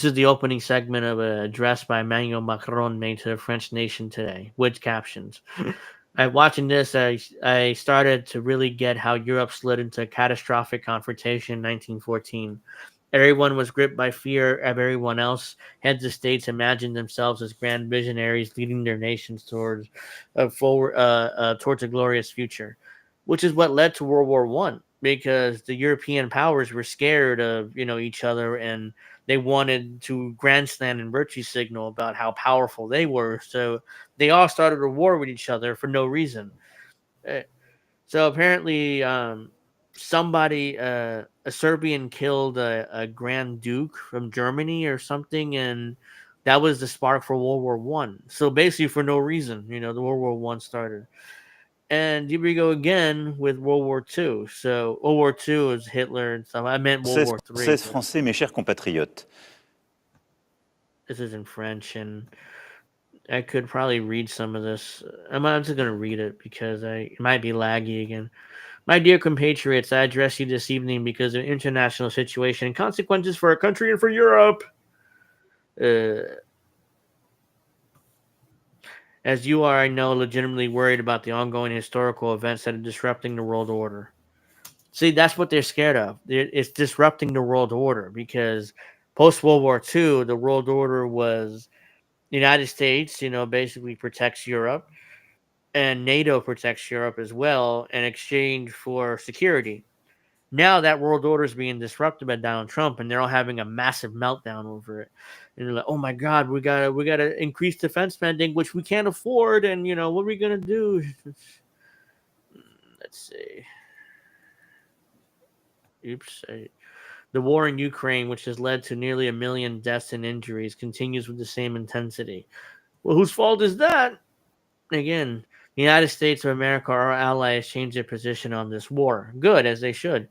is the opening segment of an address by Emmanuel Macron made to the French nation today, with captions. Watching this, I started to really get how Europe slid into a catastrophic confrontation in 1914. Everyone was gripped by fear of everyone else. Heads of states imagined themselves as grand visionaries leading their nations towards a glorious future, which is what led to World War One. Because the European powers were scared of each other, and they wanted to grandstand and virtue signal about how powerful they were. So they all started a war with each other for no reason. Uh, So apparently, somebody, a Serbian, killed a Grand Duke from Germany or something, and that was the spark for World War One. So basically, for no reason, the World War One started. And here we go again with World War Two. So World War Two is Hitler and stuff. I meant World War Three. Français, mes chers compatriotes. This is in French, and I could probably read some of this. I'm just going to read it because it might be laggy again. My dear compatriots, I address you this evening because of international situation and consequences for our country and for Europe. As you are, I know, legitimately worried about the ongoing historical events that are disrupting the world order. See, that's what they're scared of. It's disrupting the world order because post-World War II, the world order was the United States, basically protects Europe, and NATO protects Europe as well in exchange for security. Now that world order is being disrupted by Donald Trump, and they're all having a massive meltdown over it. And they're like, "Oh my God, we gotta increase defense spending, which we can't afford." And what are we gonna do? Let's see. Oops. The war in Ukraine, which has led to nearly 1 million deaths and injuries, continues with the same intensity. Well, whose fault is that? Again, the United States of America, our allies, changed their position on this war. Good, as they should.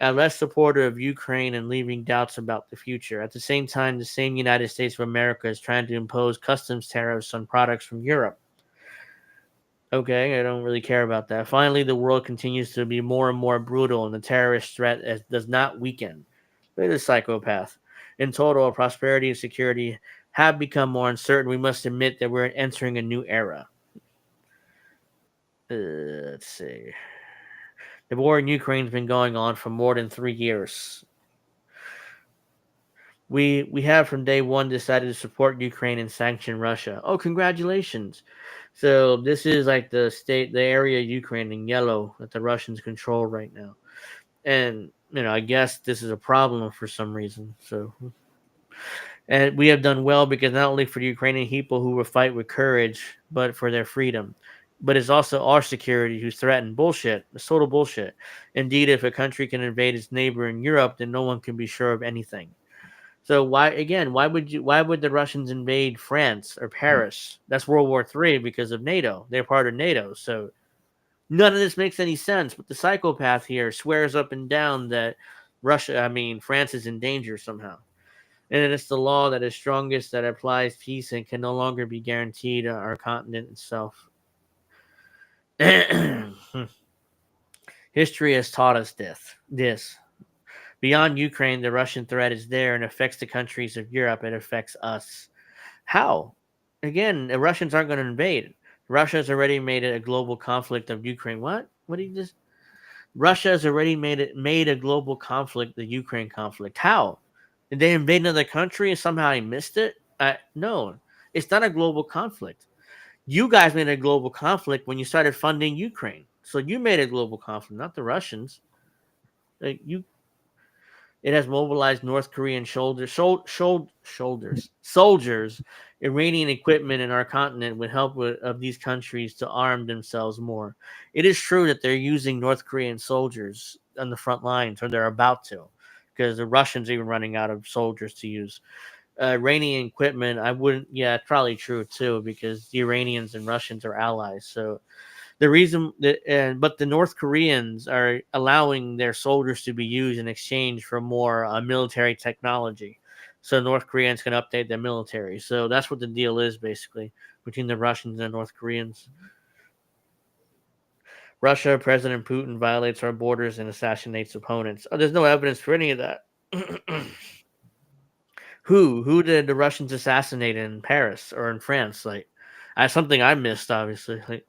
Less supportive of Ukraine and leaving doubts about the future. At the same time, the same United States of America is trying to impose customs tariffs on products from Europe. Okay, I don't really care about that. Finally, the world continues to be more and more brutal, and the terrorist threat does not weaken. Look at this psychopath. In total, prosperity and security have become more uncertain. We must admit that we're entering a new era. Let's see. The war in Ukraine has been going on for more than 3 years. We have from day one decided to support Ukraine and sanction Russia. Oh, congratulations. So this is like the area of Ukraine in yellow that the Russians control right now. And, I guess this is a problem for some reason. And we have done well because not only for the Ukrainian people who will fight with courage, but for their freedom. But it's also our security who's threatened. Bullshit. It's total bullshit. Indeed, if a country can invade its neighbor in Europe, then no one can be sure of anything. So why would the Russians invade France or Paris? That's World War III because of NATO. They're part of NATO. So none of this makes any sense. But the psychopath here swears up and down that France is in danger somehow. And it's the law that is strongest that applies peace and can no longer be guaranteed our continent itself. History has taught us this. Beyond Ukraine, the Russian threat is there and affects the countries of Europe. It affects us. How? Again, the Russians aren't going to invade. Russia has already made it a global conflict of Ukraine. What? What did you just? Russia has already made a global conflict, the Ukraine conflict. How? Did they invade another country and somehow I missed it? No, it's not a global conflict. You guys made a global conflict when you started funding Ukraine. So you made a global conflict, not the Russians. It has mobilized North Korean soldiers, Iranian equipment in our continent with help of these countries to arm themselves more. It is true that they're using North Korean soldiers on the front lines, or they're about to, because the Russians are even running out of soldiers to use. Iranian equipment, it's probably true too, because the Iranians and Russians are allies. So the reason but the North Koreans are allowing their soldiers to be used in exchange for more military technology. So North Koreans can update their military. So that's what the deal is basically between the Russians and the North Koreans. Russia, President Putin violates our borders and assassinates opponents. Oh, there's no evidence for any of that. Who did the Russians assassinate in Paris or in France? Something I missed, obviously. Like,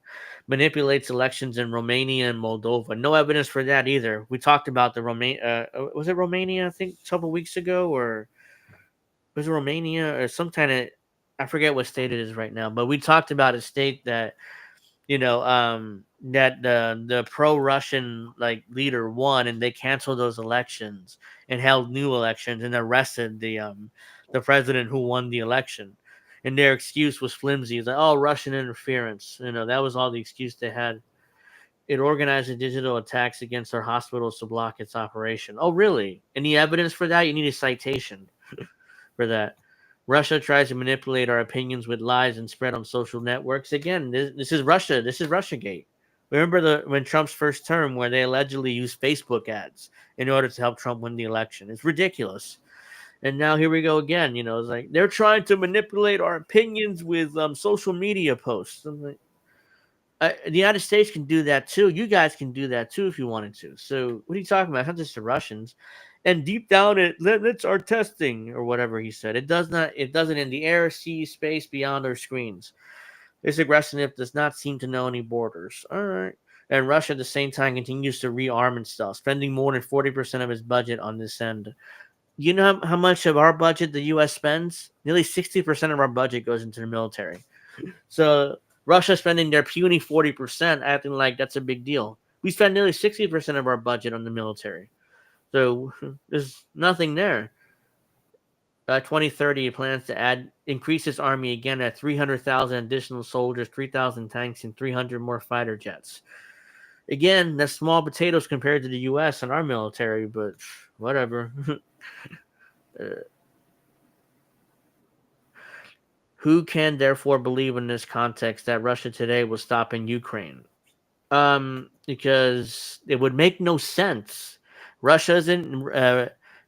manipulates elections in Romania and Moldova. No evidence for that either. We talked about the was it Romania? I think a couple weeks ago, or was it Romania or some kind of, I forget what state it is right now. But we talked about a state that that the pro-Russian like leader won, and they canceled those elections and held new elections and arrested the president who won the election. And their excuse was flimsy. It's like, oh, Russian interference. That was all the excuse they had. It organized the digital attacks against our hospitals to block its operation. Oh, really? Any evidence for that? You need a citation for that. Russia tries to manipulate our opinions with lies and spread on social networks. Again, this is Russia. This is Russiagate. Remember when Trump's first term, where they allegedly used Facebook ads in order to help Trump win the election? It's ridiculous. And now here we go again. It's like they're trying to manipulate our opinions with social media posts. I'm like, the United States can do that too. You guys can do that too if you wanted to. So what are you talking about? It's not just the Russians. And deep down, it's our testing or whatever he said. It doesn't in the air, sea, space, beyond our screens. This aggressiveness does not seem to know any borders. All right. And Russia at the same time continues to rearm itself, spending more than 40% of its budget on this end. You know how much of our budget the U.S. spends? Nearly 60% of our budget goes into the military. So Russia spending their puny 40%, acting like that's a big deal. We spend nearly 60% of our budget on the military. So there's nothing there. 2030 plans to increase its army again at 300,000 additional soldiers, 3,000 tanks, and 300 more fighter jets. Again, that's small potatoes compared to the U.S. and our military, but whatever. Who can therefore believe in this context that Russia today was stopping Ukraine? Because it would make no sense. Russia's in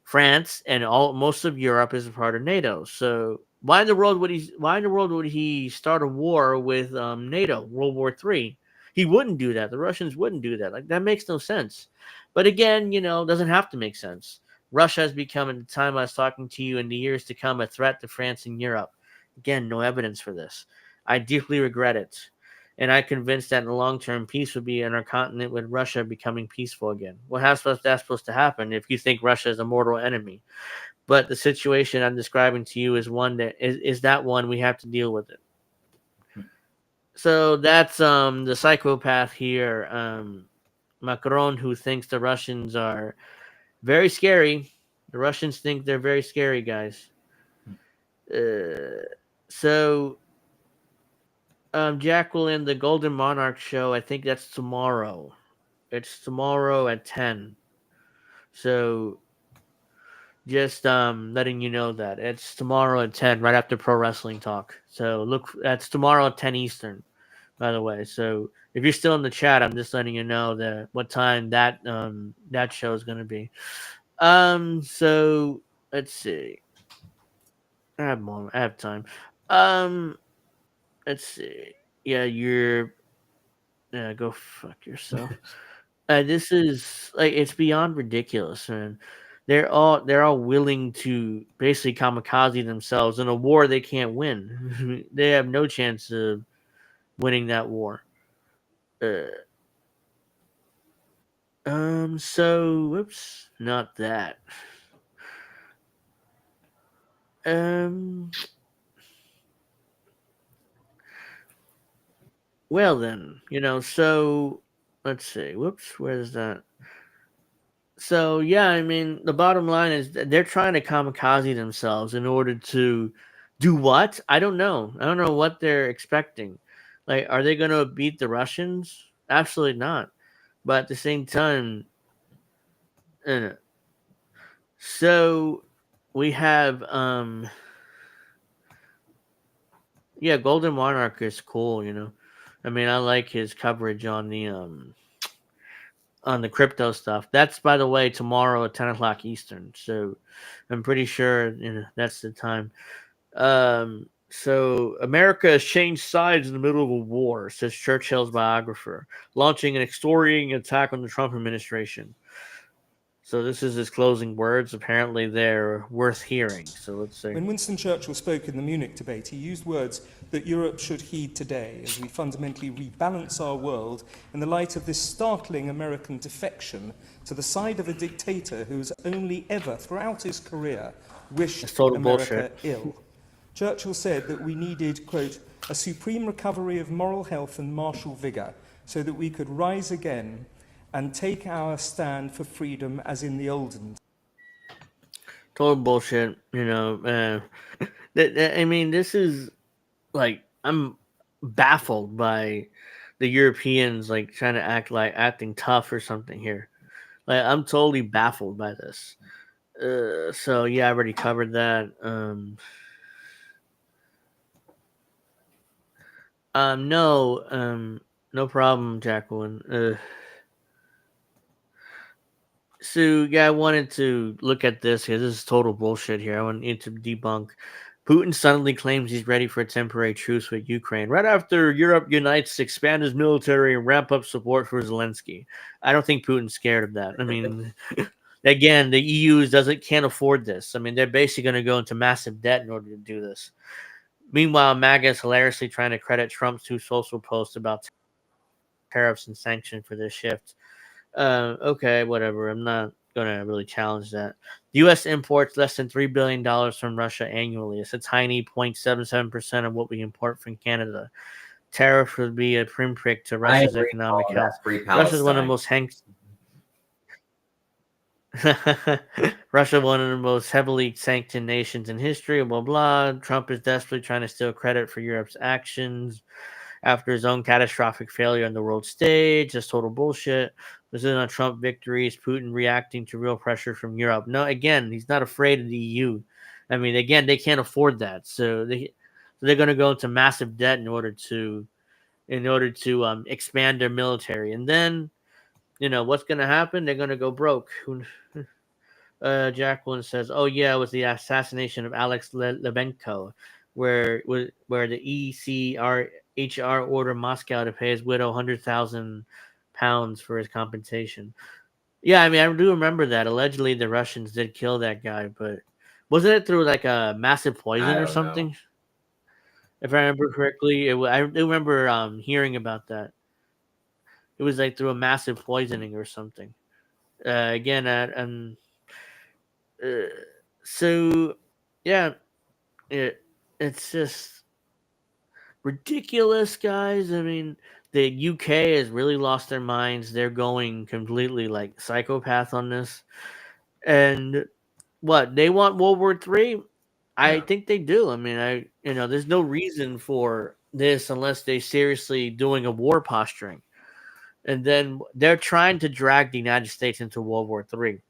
France, and most of Europe is a part of NATO. So why in the world would he start a war with NATO, World War III? He wouldn't do that. The Russians wouldn't do that. Like, that makes no sense. But again, doesn't have to make sense. Russia has become, at the time I was talking to you, in the years to come, a threat to France and Europe. Again, no evidence for this. I deeply regret it. And I'm convinced that in the long term, peace would be in our continent with Russia becoming peaceful again. How's that supposed to happen if you think Russia is a mortal enemy? But the situation I'm describing to you is one that is that one we have to deal with it. So that's the psychopath here, Macron, who thinks the Russians are very scary. The Russians think they're very scary, guys. So Jacqueline, the Golden Monarch show, I think that's tomorrow. It's tomorrow at 10. So just letting you know that it's tomorrow at 10, right after Pro Wrestling Talk. So look, that's tomorrow at 10 Eastern, by the way. So if you're still in the chat, I'm just letting you know what time that show is going to be. So let's see. I have time. Let's see. Yeah, go fuck yourself. This is like, it's beyond ridiculous, man. They're all willing to basically kamikaze themselves in a war they can't win. They have no chance of winning that war. So whoops, not that. Well then, so let's see. Whoops, where's that? So yeah, I mean, the bottom line is that they're trying to kamikaze themselves in order to do what? I don't know. I don't know what they're expecting. Like, are they going to beat the Russians? Absolutely not. But at the same time, so we have Golden Monarch is cool, I mean, I like his coverage on the crypto stuff. That's, by the way, tomorrow at 10 o'clock Eastern. So I'm pretty sure that's the time. So America has changed sides in the middle of a war, says Churchill's biographer, launching an extorting attack on the Trump administration. So this is his closing words. Apparently, they're worth hearing. So let's see. When Winston Churchill spoke in the Munich debate, he used words that Europe should heed today as we fundamentally rebalance our world in the light of this startling American defection to the side of a dictator who has only ever, throughout his career, wished America ill. Churchill said that we needed, quote, a supreme recovery of moral health and martial vigour so that we could rise again and take our stand for freedom as in the olden. Total bullshit, you know. I mean, this is like, I'm baffled by the Europeans like trying to acting tough or something here. Like, I'm totally baffled by this. So yeah, I already covered that. No problem, Jacqueline. So yeah, I wanted to look at this here. This is total bullshit here. I want to debunk. Putin suddenly claims he's ready for a temporary truce with Ukraine right after Europe unites to expand his military and ramp up support for Zelensky. I don't think Putin's scared of that. I mean, again, the EU can't afford this. I mean, they're basically going to go into massive debt in order to do this. Meanwhile, MAGA is hilariously trying to credit Trump's two social posts about tariffs and sanctions for this shift. Okay, whatever. I'm not going to really challenge that. The U.S. imports less than $3 billion from Russia annually. It's a tiny 0.77% of what we import from Canada. Tariff would be a pinprick to Russia's economic health. Russia's one of the most Russia, one of the most heavily sanctioned nations in history, blah, blah. Trump is desperately trying to steal credit for Europe's actions after his own catastrophic failure on the world stage. That's total bullshit. This is on Trump victories, Putin reacting to real pressure from Europe. No, again, he's not afraid of the EU. I mean, again, they can't afford that. So they're going to go into massive debt in order to expand their military. And then, you know, what's going to happen? They're going to go broke. Jacqueline says, "Oh yeah, it was the assassination of Alex Lebenko, where the ECRHR ordered Moscow to pay his widow £100,000 for his compensation." Yeah, I mean, I do remember that. Allegedly, the Russians did kill that guy, but wasn't it through like a massive poison or something? If I remember correctly, I do remember hearing about that. It was like through a massive poisoning or something. So yeah, it's just ridiculous, guys. I mean, the UK has really lost their minds. They're going completely like psychopath on this. And what, they want World War III? I think they do. I mean, there's no reason for this unless they seriously doing a war posturing. And then they're trying to drag the United States into World War III.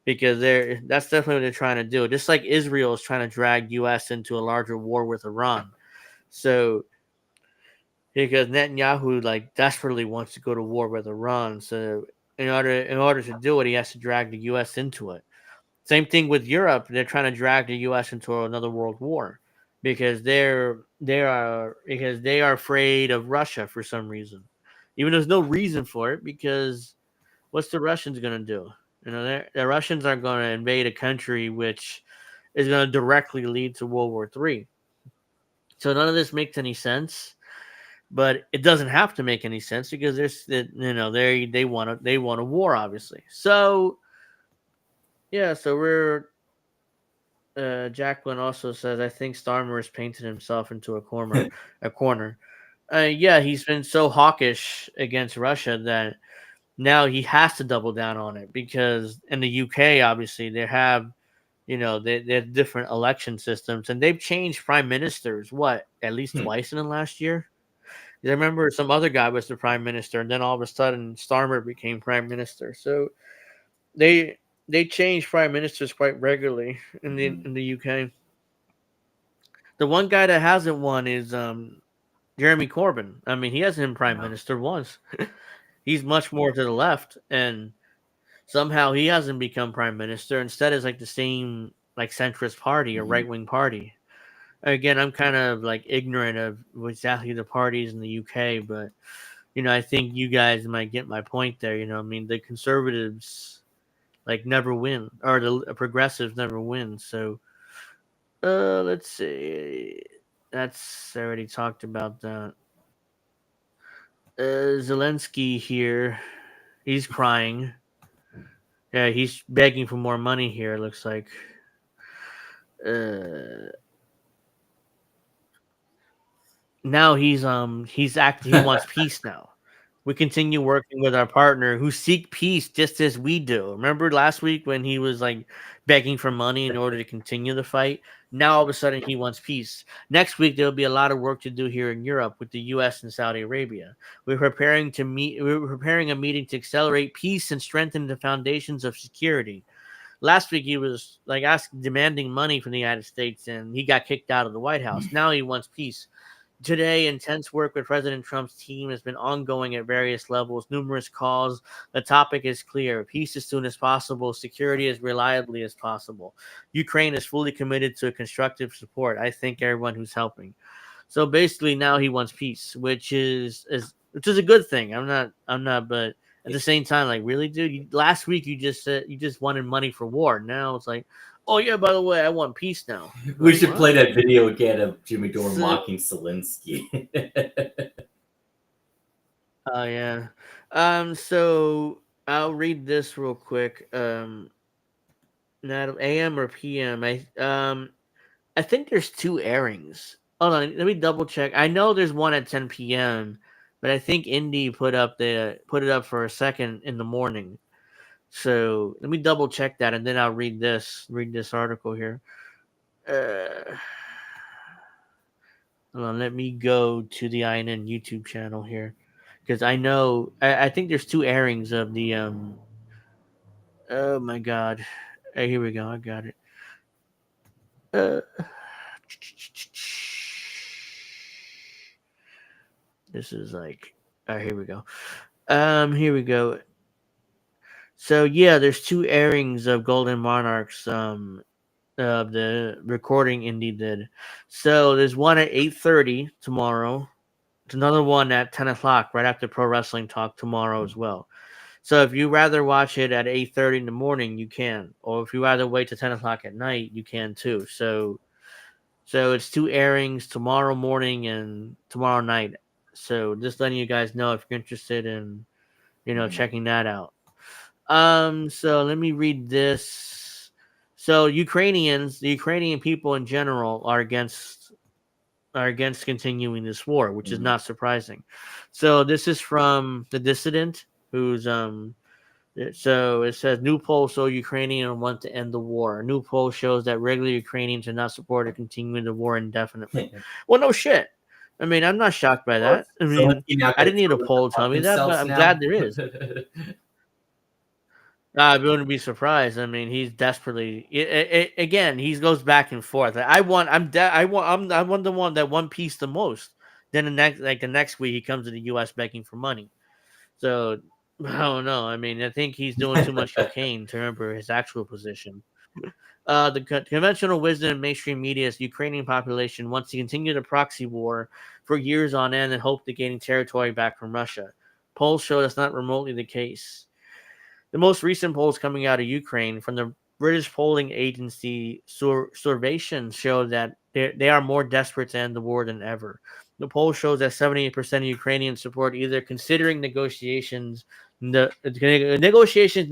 Because that's definitely what they're trying to do. Just like Israel is trying to drag U.S. into a larger war with Iran. So, because Netanyahu like desperately wants to go to war with Iran, so in order to do it, he has to drag the U.S. into it. Same thing with Europe; they're trying to drag the U.S. into another world war because they are afraid of Russia for some reason, even though there's no reason for it. Because what's the Russians going to do? You know, the Russians are going to invade a country which is going to directly lead to World War III. So none of this makes any sense, but it doesn't have to make any sense because they want a war, obviously. So yeah, so we're Jacqueline also says, I think Starmer has painted himself into a corner. Yeah, he's been so hawkish against Russia that now he has to double down on it because in the UK, obviously, they have, they have different election systems and they've changed prime ministers, at least twice in the last year? I remember some other guy was the prime minister and then all of a sudden Starmer became prime minister. So they change prime ministers quite regularly in the UK. The one guy that hasn't won is Jeremy Corbyn. I mean, he hasn't been prime minister once. He's much more to the left, and somehow he hasn't become prime minister. Instead, it's like the same like centrist party or right wing party. Again, I'm kind of like ignorant of exactly the parties in the UK, but I think you guys might get my point there. I mean, the conservatives like never win, or the progressives never win. So let's see. That's I already talked about that. Zelensky here, he's crying. Yeah, he's begging for more money here. It looks like. Uh, Now he wants peace now. We continue working with our partner who seek peace just as we do. Remember last week when he was like begging for money in order to continue the fight? Now all of a sudden he wants peace. Next week there'll be a lot of work to do here in Europe with the US and Saudi Arabia. We're preparing a meeting to accelerate peace and strengthen the foundations of security. Last week he was like demanding money from the United States and he got kicked out of the White House. Now he wants peace. Today, intense work with President Trump's team has been ongoing at various levels, numerous calls. The topic is clear: peace as soon as possible, security as reliably as possible. Ukraine is fully committed to a constructive support. I thank everyone who's helping. So basically, now he wants peace, which is a good thing. I'm not, but at the same time, like, really, dude, last week you just said you just wanted money for war. Now it's like, oh yeah, by the way, I want peace now. We Like, should what? play that video again of Jimmy Dore So- mocking Zelensky. Oh yeah. So I'll read this real quick. Not AM or PM. I think there's two airings. Hold on, let me double check. I know there's one at 10 p.m., but I think Indy put it up for a second in the morning. So let me double check that, and then I'll read this article here. Hold on, let me go to the INN YouTube channel here, because I know I think there's two airings of the Oh my god! Hey, here we go. I got it. This is like. Here we go. Here we go. So yeah, there's two airings of Golden Monarchs. Of the recording Indy did. So there's one at 8:30 tomorrow. There's another one at 10 o'clock right after Pro Wrestling Talk tomorrow as well. So if you rather watch it at 8:30 in the morning, you can. Or if you rather wait to 10 o'clock at night, you can too. So it's two airings tomorrow morning and tomorrow night. So just letting you guys know if you're interested in, checking that out. So let me read this. So the Ukrainian people in general are against continuing this war, which is not surprising. So this is from the Dissident, who's so it says new poll show Ukrainians want to end the war. A new poll shows that regular Ukrainians are not supporting continuing the war indefinitely. Well, no shit. I mean, I'm not shocked by that. I mean, I didn't need a poll to tell me that, but I'm glad there is. I wouldn't be surprised. I mean, he's desperately again. He goes back and forth. I'm the one that won peace the most. Then the next week he comes to the U.S. begging for money. So I don't know. I mean, I think he's doing too much cocaine to remember his actual position. The conventional wisdom in mainstream media is the Ukrainian population wants to continue the proxy war for years on end and hope to gaining territory back from Russia. Polls show that's not remotely the case. The most recent polls coming out of Ukraine from the British polling agency Survation show that they are more desperate to end the war than ever. The poll shows that 78% of Ukrainians support either considering negotiations in the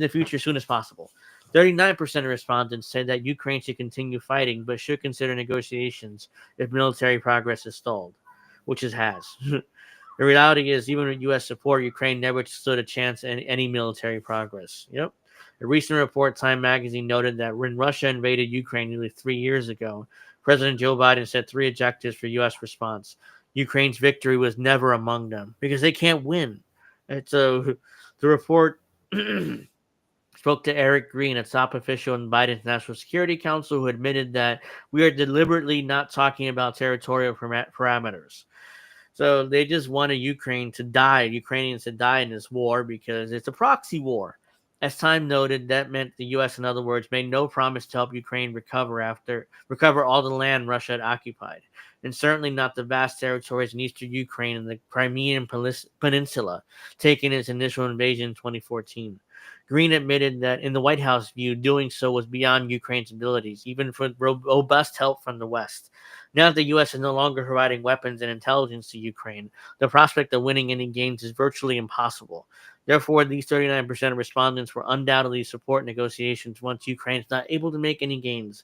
future as soon as possible. 39% of respondents said that Ukraine should continue fighting, but should consider negotiations if military progress is stalled, which it has. The reality is, even with U.S. support, Ukraine never stood a chance in any military progress. Yep. A recent report, Time magazine, noted that when Russia invaded Ukraine nearly 3 years ago, President Joe Biden set 3 objectives for U.S. response. Ukraine's victory was never among them because they can't win. And so the report spoke to Eric Green, a top official in Biden's National Security Council, who admitted that we are deliberately not talking about territorial parameters. So they just wanted Ukrainians to die in this war because it's a proxy war. As Time noted, that meant the U.S., in other words, made no promise to help Ukraine recover all the land Russia had occupied, and certainly not the vast territories in eastern Ukraine and the Crimean Peninsula, taken its initial invasion in 2014. Green admitted that in the White House view, doing so was beyond Ukraine's abilities, even for robust help from the West. Now that the U.S. is no longer providing weapons and intelligence to Ukraine, the prospect of winning any gains is virtually impossible. Therefore, these 39% of respondents will undoubtedly support negotiations once Ukraine is not able to make any gains.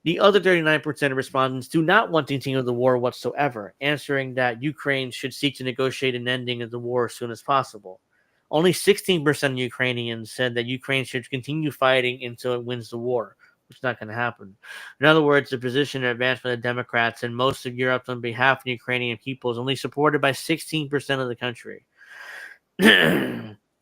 The other 39% of respondents do not want to continue the war whatsoever, answering that Ukraine should seek to negotiate an ending of the war as soon as possible. Only 16% of Ukrainians said that Ukraine should continue fighting until it wins the war, which is not going to happen. In other words, the position advanced by the Democrats and most of Europe on behalf of the Ukrainian people is only supported by 16% of the country.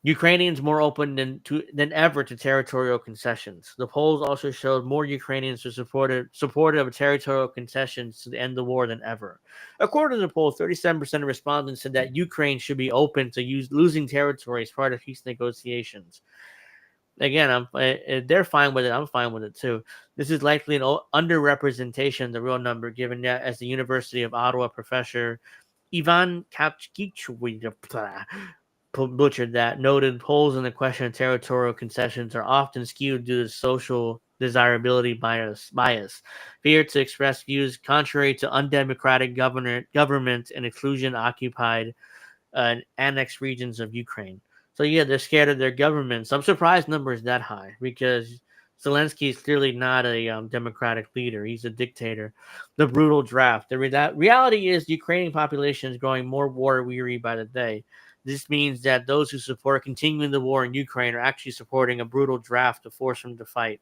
Ukrainians more open than ever to territorial concessions. The polls also showed more Ukrainians are supportive of territorial concessions to end the war than ever. According to the poll, 37% of respondents said that Ukraine should be open to losing territory as part of peace negotiations. Again, they're fine with it. I'm fine with it too. This is likely an underrepresentation of the real number, given that as the University of Ottawa professor Ivan Kapchikich butchered that, noted polls on the question of territorial concessions are often skewed due to social desirability bias, fear to express views contrary to undemocratic government and exclusion occupied and annexed regions of Ukraine. So yeah, they're scared of their governments. I'm surprised number is that high because Zelensky is clearly not a democratic leader. He's a dictator. The brutal draft. The reality is the Ukrainian population is growing more war weary by the day. This means that those who support continuing the war in Ukraine are actually supporting a brutal draft to force them to fight.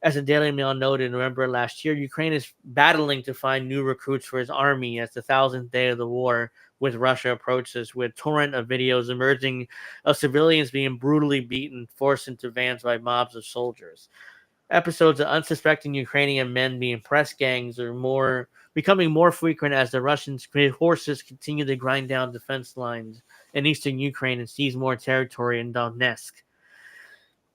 As the Daily Mail noted in November last year, Ukraine is battling to find new recruits for its army as the 1,000th day of the war with Russia approaches, with torrent of videos emerging of civilians being brutally beaten, forced into vans by mobs of soldiers. Episodes of unsuspecting Ukrainian men being press gangs are becoming more frequent as the Russian forces continue to grind down defense lines in eastern Ukraine and seize more territory in Donetsk.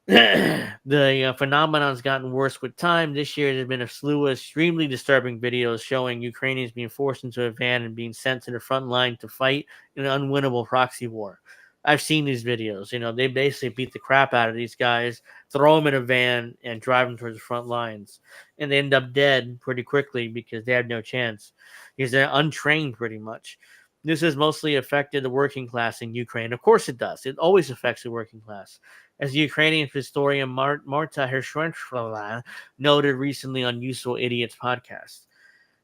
The phenomenon's gotten worse with time. This year, there's been a slew of extremely disturbing videos showing Ukrainians being forced into a van and being sent to the front line to fight in an unwinnable proxy war. I've seen these videos. They basically beat the crap out of these guys, throw them in a van, and drive them towards the front lines. And they end up dead pretty quickly because they have no chance because they're untrained pretty much. This has mostly affected the working class in Ukraine. Of course it does. It always affects the working class. As the Ukrainian historian Marta Hershvenshvala noted recently on Useful Idiots podcast,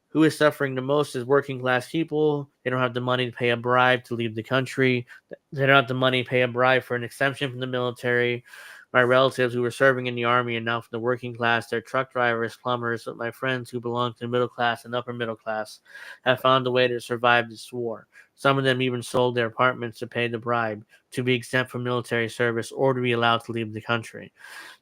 who is suffering the most is working class people. They don't have the money to pay a bribe to leave the country. They don't have the money to pay a bribe for an exemption from the military. My relatives who were serving in the army and now from the working class, they're truck drivers, plumbers, but my friends who belong to the middle class and upper middle class have found a way to survive this war. Some of them even sold their apartments to pay the bribe, to be exempt from military service, or to be allowed to leave the country.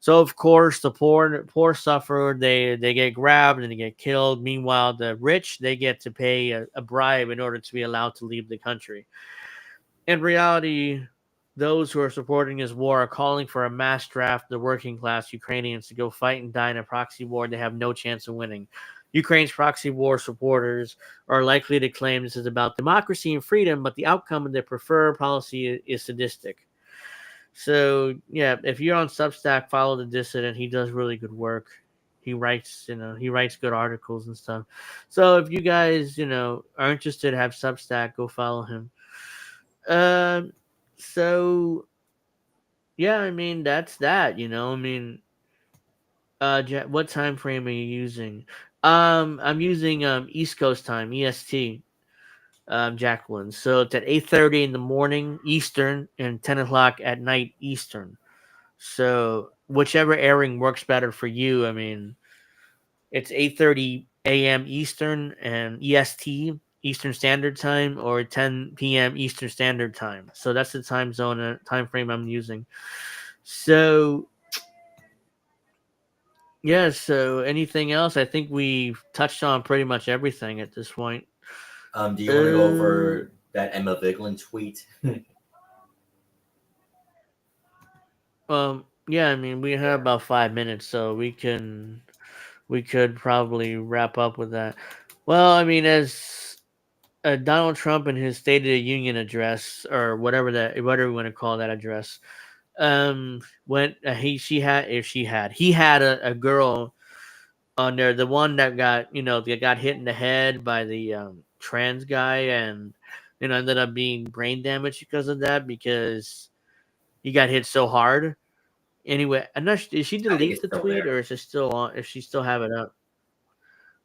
So, of course, the poor suffer. They get grabbed and they get killed. Meanwhile, the rich, they get to pay a bribe in order to be allowed to leave the country. In reality, those who are supporting this war are calling for a mass draft of the working class Ukrainians to go fight and die in a proxy war they have no chance of winning. Ukraine's proxy war supporters are likely to claim this is about democracy and freedom, but the outcome of their preferred policy is sadistic. So, yeah, if you're on Substack, follow the dissident. He does really good work. He writes good articles and stuff. So if you guys, are interested, have Substack, go follow him. So yeah, I mean that's that. What time frame are you using? I'm using East Coast time, EST. Jacqueline. So it's at 8:30 in the morning Eastern and 10 o'clock at night Eastern. So whichever airing works better for you. I mean, it's 8:30 a.m. Eastern and EST, Eastern Standard Time, or 10 p.m. Eastern Standard Time. So that's the time zone time frame I'm using. So yeah. So anything else? I think we've touched on pretty much everything at this point. Do you want to go over that Emma Vigeland tweet? Yeah, I mean, we have about 5 minutes, so we could probably wrap up with that. Well, I mean, as Donald Trump in his State of the Union address, or whatever you want to call that address, when he had a girl on there, the one that got that got hit in the head by the trans guy, and ended up being brain damaged because of that, because he got hit so hard. Anyway, I'm not. Did she I think delete it's the still tweet, there. or is it still on? If she still have it up,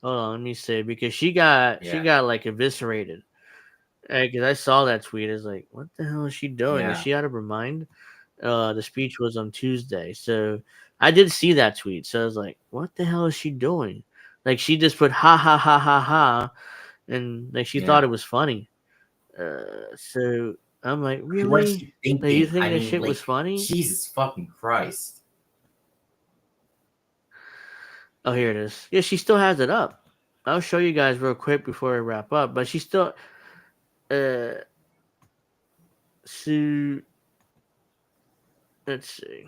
hold on, let me see, because she got Yeah. like eviscerated. Because I saw that tweet, it's like, what the hell is she doing? Is Yeah. she out of her mind? The speech was on Tuesday, so I did see that tweet. So I was like, what the hell is she doing? Like, she just put ha ha ha ha ha, and like she thought Yeah. it was funny. So I'm like, What is really? she Like, you thinking? think I this mean, shit was like, funny? Jesus fucking Christ. Oh, here it is. Yeah, she still has it up. I'll show you guys real quick before I wrap up. But she still, uh, so let's see.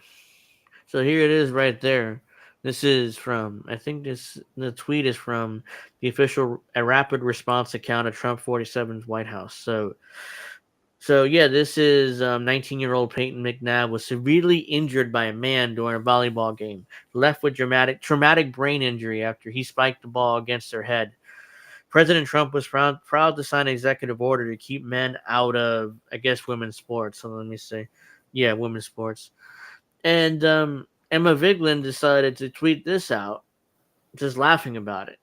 So here it is right there. This is from, I think the tweet is from the official a rapid response account of Trump 47's White House. So yeah, this is 19-year-old Peyton McNabb was severely injured by a man during a volleyball game, left with traumatic brain injury after he spiked the ball against her head. President Trump was proud to sign an executive order to keep men out of, I guess, women's sports. So let me see. Yeah, women's sports. And Emma Vigeland decided to tweet this out, just laughing about it.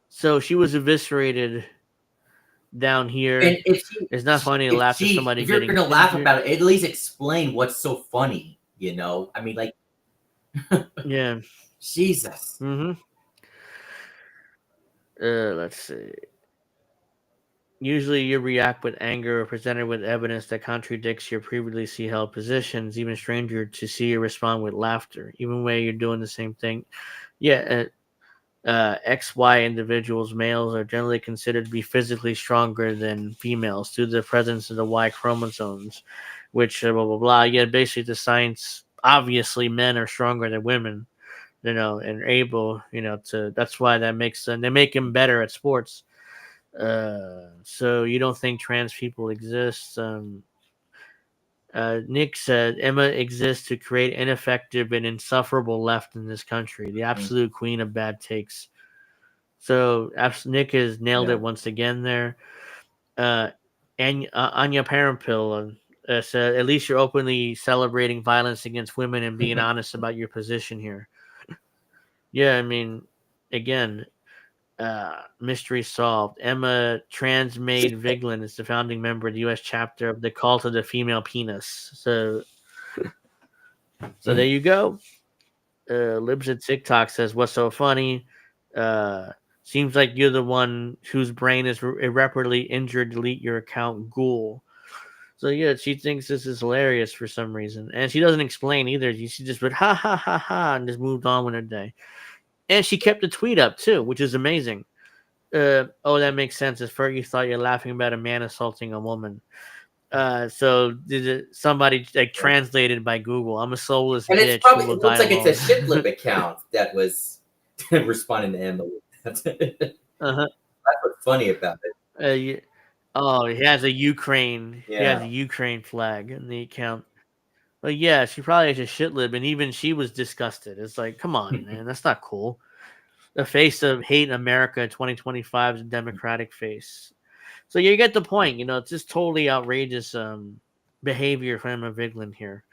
So she was eviscerated down And here. It's not funny to laugh at somebody if you're getting gonna laugh injured. about it, at least explain what's so funny. I mean, like, Yeah. Jesus. Mm-hmm. Let's see. Usually you react with anger or presented with evidence that contradicts your previously held positions. Even stranger to see you respond with laughter, even when you're doing the same thing. Yeah, XY individuals, males, are generally considered to be physically stronger than females due to the presence of the Y chromosomes, which blah blah blah. Yeah, basically the science. Obviously, men are stronger than women, and able, to. That's why that makes them. They make them better at sports. So you don't think trans people exist? Nick said Emma exists to create ineffective and insufferable left in this country, the absolute queen of bad takes. So Nick has nailed it once again there. And Anya Parampil said, at least you're openly celebrating violence against women and being honest about your position here. Yeah, I mean, again, mystery solved. Emma Transmaid Vigeland is the founding member of the U.S. chapter of the Cult of the Female Penis. So there you go. Libs at TikTok says, "What's so funny? Seems like you're the one whose brain is irreparably injured. Delete your account, ghoul." So yeah, she thinks this is hilarious for some reason, and she doesn't explain either. She just went ha ha ha ha and just moved on with her day. And she kept the tweet up too, which is amazing. Oh, that makes sense. At first, you thought you're laughing about a man assaulting a woman. So did somebody like translated by Google? I'm a soulless And it's bitch who probably, will it looks die like it's a alone. shiplip account that was responding to Emma. That's Uh-huh. what's funny about it. Yeah. Oh, he has a Ukraine. He has Yeah. a Ukraine flag in the account. But yeah, she probably has a shit lib, and even she was disgusted. It's like, come on, man, that's not cool. The face of hate in America 2025 is a democratic face. So you get the point. It's just totally outrageous behavior from Emma Vigeland here.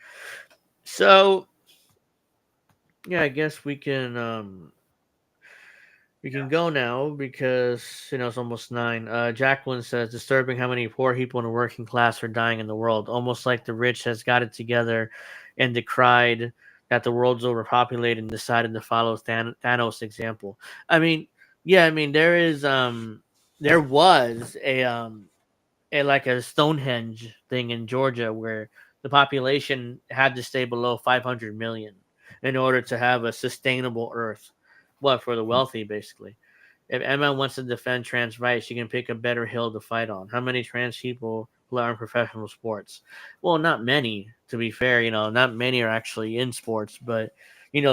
So yeah, I guess we can go now because it's almost 9. Jacqueline says, disturbing how many poor people in the working class are dying in the world, almost like the rich has got it together and decried that the world's overpopulated and decided to follow Thanos' example. I mean, yeah, I mean there was a like a Stonehenge thing in Georgia where the population had to stay below 500 million in order to have a sustainable Earth. What, for the wealthy, basically. If Emma wants to defend trans rights, she can pick a better hill to fight on. How many trans people who are in professional sports? Well, not many, to be fair. Not many are actually in sports, but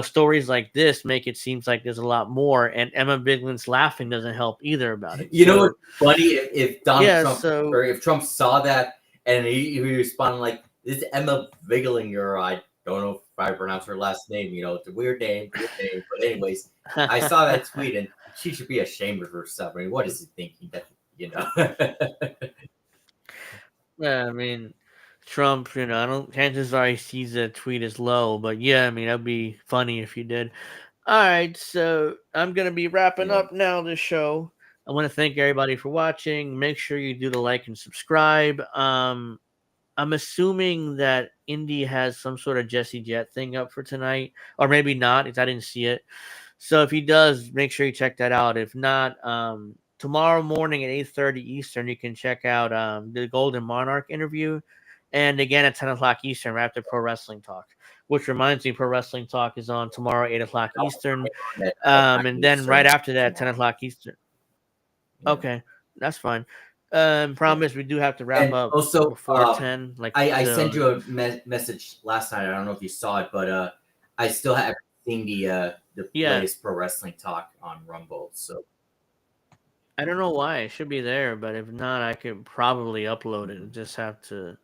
stories like this make it seem like there's a lot more. And Emma Bigland's laughing doesn't help either about it. What's funny? If Donald Trump so or if Trump saw that and he responded like, "This is Emma Vigeland, don't know if I pronounce her last name. It's a weird name. But anyways, I saw that tweet, and she should be ashamed of herself. I mean, what is he thinking? Yeah, I mean, Trump, I don't, chances are he sees that tweet as low, but yeah, I mean, that'd be funny if he did. All right, so I'm going to be wrapping up now this show. I want to thank everybody for watching. Make sure you do the like and subscribe. I'm assuming that Indy has some sort of Jesse Jet thing up for tonight, or maybe not, because I didn't see it. So if he does, make sure you check that out. If not, tomorrow morning at 8:30 Eastern, you can check out the Golden Monarch interview. And again at 10 o'clock Eastern, right after Pro Wrestling Talk. Which reminds me, Pro Wrestling Talk is on tomorrow, 8 o'clock Eastern. And then right after that, 10 o'clock Eastern. Okay, that's fine. Problem is, we do have to wrap And up also, before 10. I sent you a message last night. I don't know if you saw it, but I still haven't seen the latest Pro Wrestling Talk on Rumble. So I don't know why. It should be there, but if not, I could probably upload it. Just have to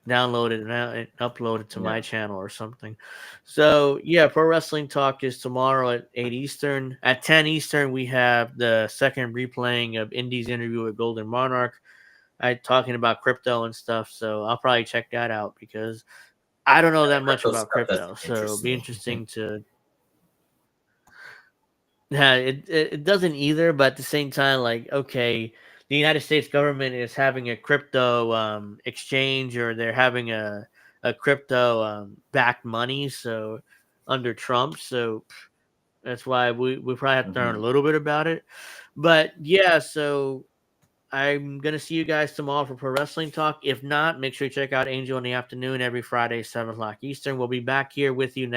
download it and upload it to my channel or something. So yeah, Pro Wrestling Talk is tomorrow at 8 Eastern. At 10 Eastern, we have the second replaying of Indy's interview with Golden Monarch. Talking about crypto and stuff. So I'll probably check that out because I don't know that much about crypto. So it'll be interesting to. Yeah, it doesn't either, but at the same time, like, okay, the United States government is having a crypto exchange, or they're having a crypto backed money, so under Trump, so that's why we probably have to learn a little bit about it. But yeah, so I'm gonna see you guys tomorrow for Pro Wrestling Talk. If not, make sure you check out Angel in the Afternoon every Friday, 7 o'clock Eastern. We'll be back here with you next